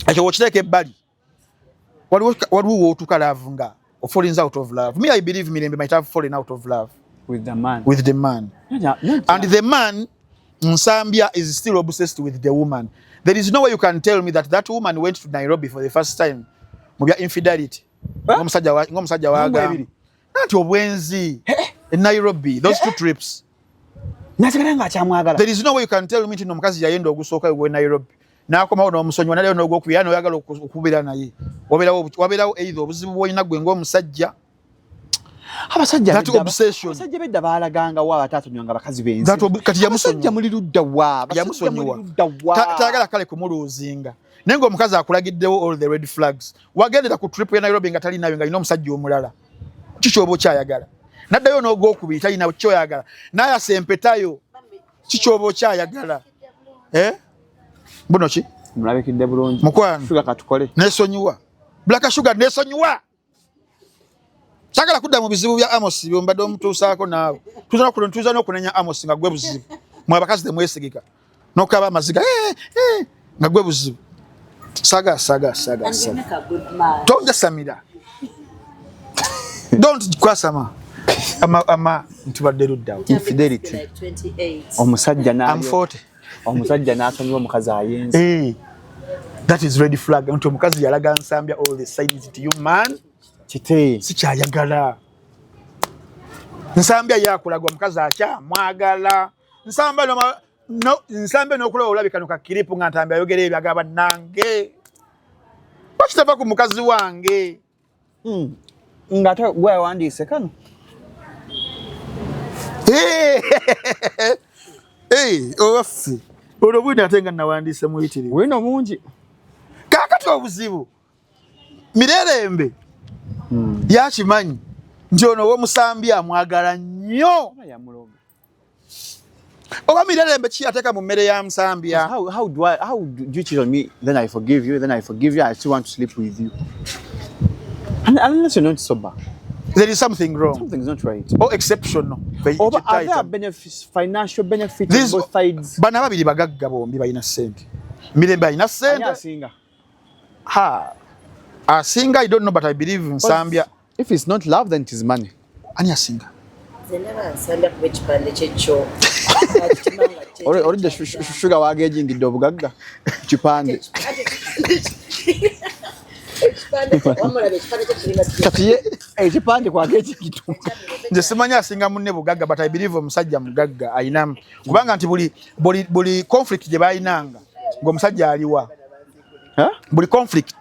ekyo wokireka ebbali. Waliwo otukalaavu nga falling out of love. Me I believe Mirembe might have fallen out of love with the man. And the man Nsambia is still obsessed with the woman. There is no way you can tell me that woman went to Nairobi for the first time. Mu bya infidelity. Ngomusajja waga. Nati obwenzi in Nairobi, those two trips. There is no way you can tell me nti omukazi yayenda ogusooka we Nairobi. N'akomawo n'omusonyiwa naleo n'ogwokubira n'oyagala okubeera naye. Wabeerawo either obuzibu bw'olina gwe ng'omusajja. Abasajja bedda baalaganga wa abataatonyanga bakazi benzi. Kati yamusajja muli ludda wa. Yamusonyiwa. Tayagala kale kumuluuzinga. Naye ng'omukazi akulagiddewo all the red flags. Wagendera ku trip ya Nairobi nga tali nayo nga ina omusajja omulala. Kiki oba okyayagala? Naddayo n'ogwokubiri talina kyoyagala. N'ayasa empetayo. Kiki oba okyayagala? Buno ki? Mulabikidde bulungi. Mukwano. Sugar katukole. Nesonyiwa. Black Sugar nesonyiwa. Sagala kudda mu bizibu bya Amos byombadde omutuusaako naawe. Tuza n'okunenya Amos nga gwe buzibu. Mwe abakazi temwesigika. N'okaba amaziga. Nga gwe buzibu. Saga. Don't just samira. Don't kwasama. Ama ntubadde luddawo. Infidelity. Omusajja na. I'm 40. Omusajja n'asonyiwa omukazi ayenze. That is red flag. Nti omukazi yalaga Nsambya all the signs to you man. Kite. Sikyayagala. Nsambya yakulaga omukazi akyamwagala. Nsambya n'okulaba olabika no kakiripu nga Ntambya ayogera ebyagaba nange. Bakitava ku mukazi wange. Ngate gwe wandiise kano. Owafi. Ono bwina ate nga nawandiise muyitirivu. Wino mungi. Kaakati obuzibu. Mirembe. Yakimanyi. Nti ono w'Omusambya amwagala nnyo. Oba Mirembe ki yateeka mu mmere ya Musambya? How do you cheat on me? Then I forgive you. I still want to sleep with you. And unless you're not sober. There is something wrong. Something's not right. Or exceptional. Or are there benefits, financial benefits on both sides? Bana babiri bagagga bombi balina ssente. Mirembe alina ssente. Asinga. Asinga, I don't know, but I believe in Nsambya. If it's not love, then it is money. Ani asinga? Ori the sugar wagejingidde obugagga kipande. Ekipande kwagejingidde. Nze simanyi asinga munne bugagga, but I believe omusajja mugagga ayinamu. Kubanga nti buli conflict gye bayinanga ng'omusajja aliwa. Buli conflict.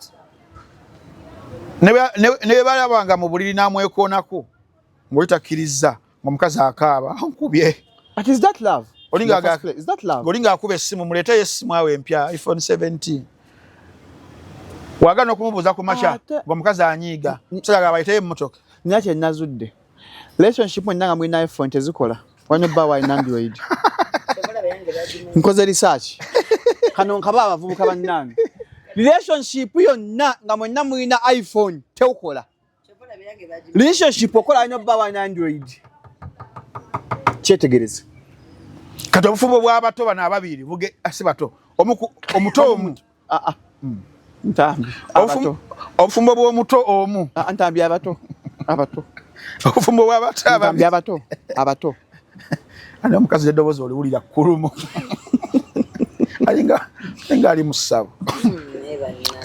Ne balabanga mu buliri n'amwekoonako ng'olitakkiriza ng'omukazi akaaba nkubye. But is that love? Is that love? Olinga akuba essimu muleeteyo essimu awo empya iPhone 17. Wagana okumubuuza ku makya ng'omukazi anyiiga. Musajja abayiteyo emmotoka. Nina kye nnazudde. Relationship mwenna nga mulina iPhone tezikola. Wano bba wa Android. Nkoze research. Kano nkaba abavubuka bannange. Relationship yonna nga mwenna mulina iPhone teukola. relationship okola ino baba na Android kyetegereza kati obufumbo bw'abato bana ababiri buge asibato omuto ntambi obufumbo bw'omuto omu ntambi abato obufumbo bw'abato ntambi abato ani omukazi eddoboozi oliwulira kulumu alinga ali mu ssabo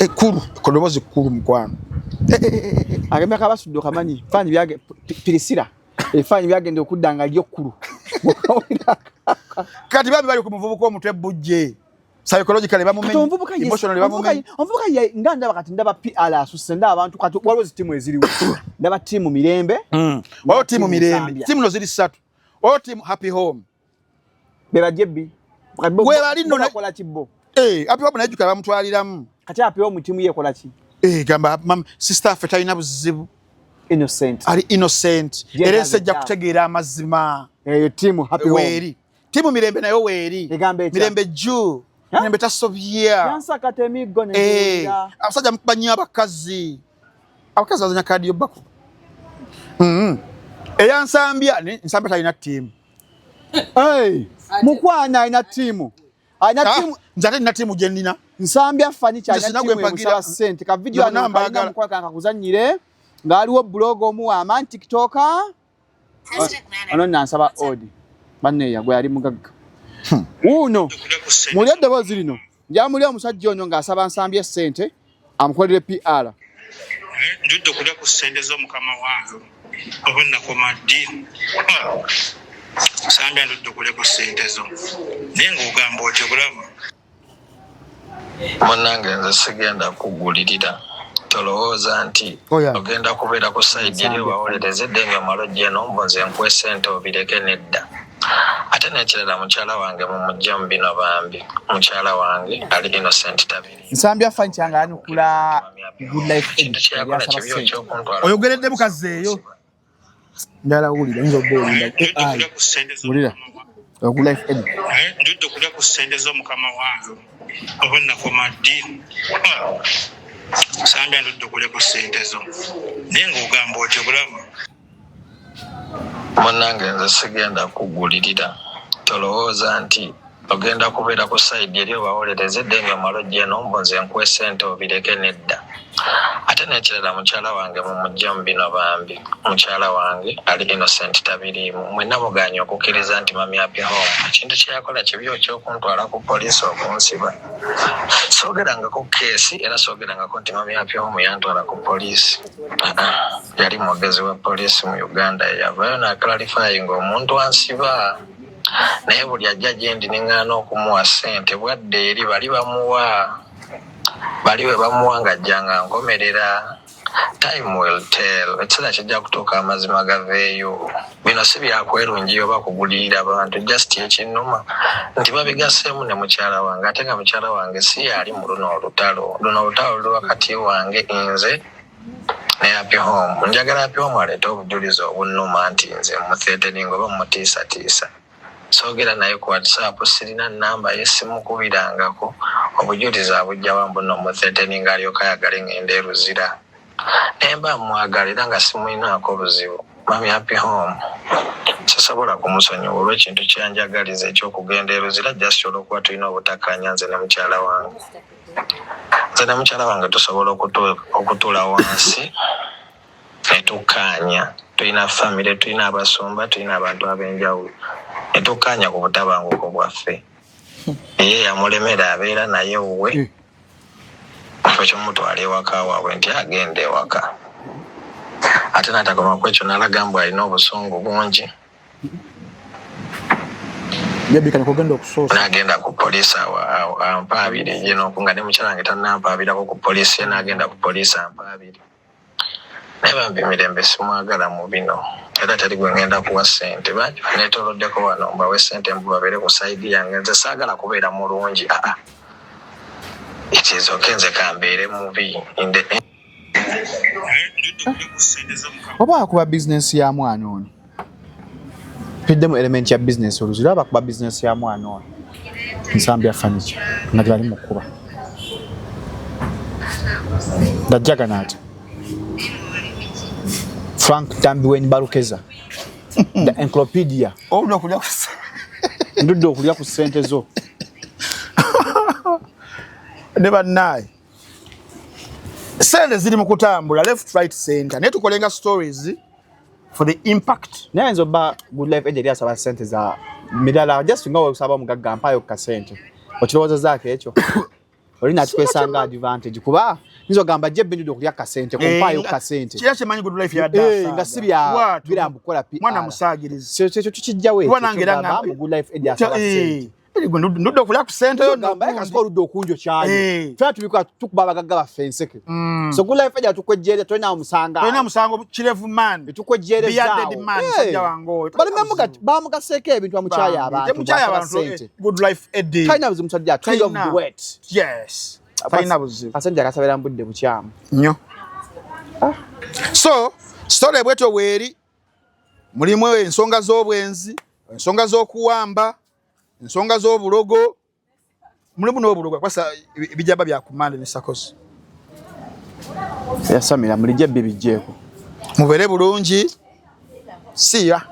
ekkulu eddoboozi kkulu mukwano agemeka basudde kamanyi fani byage pirisira efani byagenda okuddanga lyo kkulu kati babi bali ku muvubuka omutwe bujje psychologically bamumenye emotionally bamumenye omuvubuka ye ndaba kati ndaba PR asuse ndaba abantu kati waliwo timu eziriwo ndaba timu mirembe waliwo timu mirembe timu no ziri ssatu waliwo timu happy home bebajebbi we bali no nakola kibbo happy home najuka bamutwaliramu kati happy home timu yekola ki gamba sister affe talina buzibu innocent ali innocent era sejja kutegeera amazima eyo timu happy home timu mirembe nayo weeri mirembe juu mirembe tasobya yansakata emigo n'enjira abasajja banyi abakazi bazanya kadi yobaku eyansambya nsambya talina timu mukwana alina timu nzate nina timu gye nnina nsambya furniture alina timu emusaba ssente ka video alina mukwaka nkakuzannyire ng'aliwo blog omuwama tiktoka ono nansaba odi banneeya gwe yali mugagga uno muli eddoboozi lino njamuli omusajja ono ng'asaba nsambye ssente amukolere PR njudde okulya ku ssente z'omukama wange oba nakoma ddi nsambya ndudde okulya ku ssente zo naye ng'ogamba oti obulamu munnange nze sigenda kugulirira tolowooza nti ogenda kubeera ku sayidi eri obawolereza eddembe amalojja nombo nze nkuwe ssente obireke nedda ate n'ekirala mukyala wange mumujja mu bino bambi mukyala wange ali innocent tabiri nsambya fanyi kyanga anukula good life ekintu kyeyakola kibi okyokuntwala oyogeredde mukazi eyo ndala wulira nzo boli wulira good life ed njudde okulya ku ssente z'omukama wange oba nakoma ddi nsambya ndudde okulya ku ssente zo naye ng'ogamba oti obulamu munnange nze sigenda kugulirira tolowooza nti ogenda kubeera ku sayidi eri obawolereza eddembe amalojja nombo nze nkuwe ssente obireke nedda ate n'ekirala mukyala wange mumujja mu bino bambi mukyala wange ali innocent tabiriimu mwenna muganya okukkiriza nti mami happy home ekintu kyeyakola kibi okyokuntwala ku poliisi okunsiba soogerangako keesi era soogerangako nti mami happy home yantwala ku poliisi yali mwogezi wa poliisi mu Uganda yavayo n'aclarify ng'omuntu ansiba naye buli ajja gye ndi neŋŋaana okumuwa ssente bwadde eri bali we bamuwa ng'ajjanga nkomerera time will tell ekiseera kijja kutuuka amazima gaveeyo bino si byakwerungiyo bakugulirira abantu just ekinnuma nti babigaseemu ne mukyala wange ate nga mukyala wange si yali mu luno olutalo luli wakati wange nze ne happy home njagala happy home aleete obujulizi obunnuma nti nze mutheeteringa oba mutiisatiisa soogera naye ku WhatsApp sirina nnamba y'essimu kubirangako obujulizi abujja wambu nomutheeteringa alyoka ayagale ng'enda eruzira naye mba mwagala era nga simulinaako buzibu mami happy home sisobola kumusonyiwa olw'ekintu kyanjagaliza ekyokugenda eruzira just olw'okuba tulina obutakkanya nze ne mukyala wange tusobola okutuula wansi netukkaanya tulina famire tulina abasumba tulina abantu ab'enjawulo netukkaanya ku butabanguko bwaffe ye yamulemera abeera naye wuwe ekyomutwala ewaka waabwe nti agenda ewaka ate natakoma ku ekyo n'alaga mbu alina obusungu bungi n'agenda ku poliisi ampaabiri ye nga ne mukyala wange tannampaabirako ku poliisi ye n'agenda ku poliisi ampaabiri naye bambi mirembe simwagala mu bino era teri gwe ngenda kuwa ssente bangi baneetoloddeko wano mbawe ssente mbu babeere ku sayidi yange nze saagala kubeera mulungi ekizoke nze kambeere mubi oba akuba bizinesi ya mwana ono tuddemu element ya bizinesi oluzira oba akuba bizinesi ya mwana ono nsambya furniture nga gyali mukuba ndajjagana ati Frank Tambiweni Barukeza. The encyclopedia. Ndo kulya ku Ndudo kulya ku sente zo. Never naye. Sente ziri mu kutambula left right center. Ne tukolenga stories for the impact. Nayenzo ba Good Life ejeri asaba sente za midala just ngawe usaba mugaga mpayo ka sente. Okirowoza zake ekyo. Olina tukwesanga advantage kuba nizo gamba jebbe ndudo kulya ka sente kumpayo ka sente. Kya chemanyi Good Life ya dafa. Nga sibya birambukola PR. Mwana musagirizi. Sekyo tukijjawe. Wanangera Good Life ejeri asaba sente. Ndudo kulya ku sente yo ngamba yakasiko ludo kunjo kyayi. Twa tubikwa tukubaba gaga bafenseke. So Good Life ejeri tukwejjere tona omusanga. Tona musango kirevu man. Tukwejjere zaawo. Bearded man sajja wango. Bali bamugaseke ebintu amuchaya abantu. Muchaya abantu Good Life edi. Kaina buzimu sajja tree of the wet. Yes. Kaina buzimu. Pasanja kasabera mbudde bukyamu. Nnyo. So, story bweto weri mulimu ensonga z'obwenzi, ensonga z'okuwamba, ensonga z'obulogo, mulimu n'obulogo kwasa bijaba bya kumanda ne Sakosi. Yasamira mulije bibijeko. Mubere bulungi. See ya.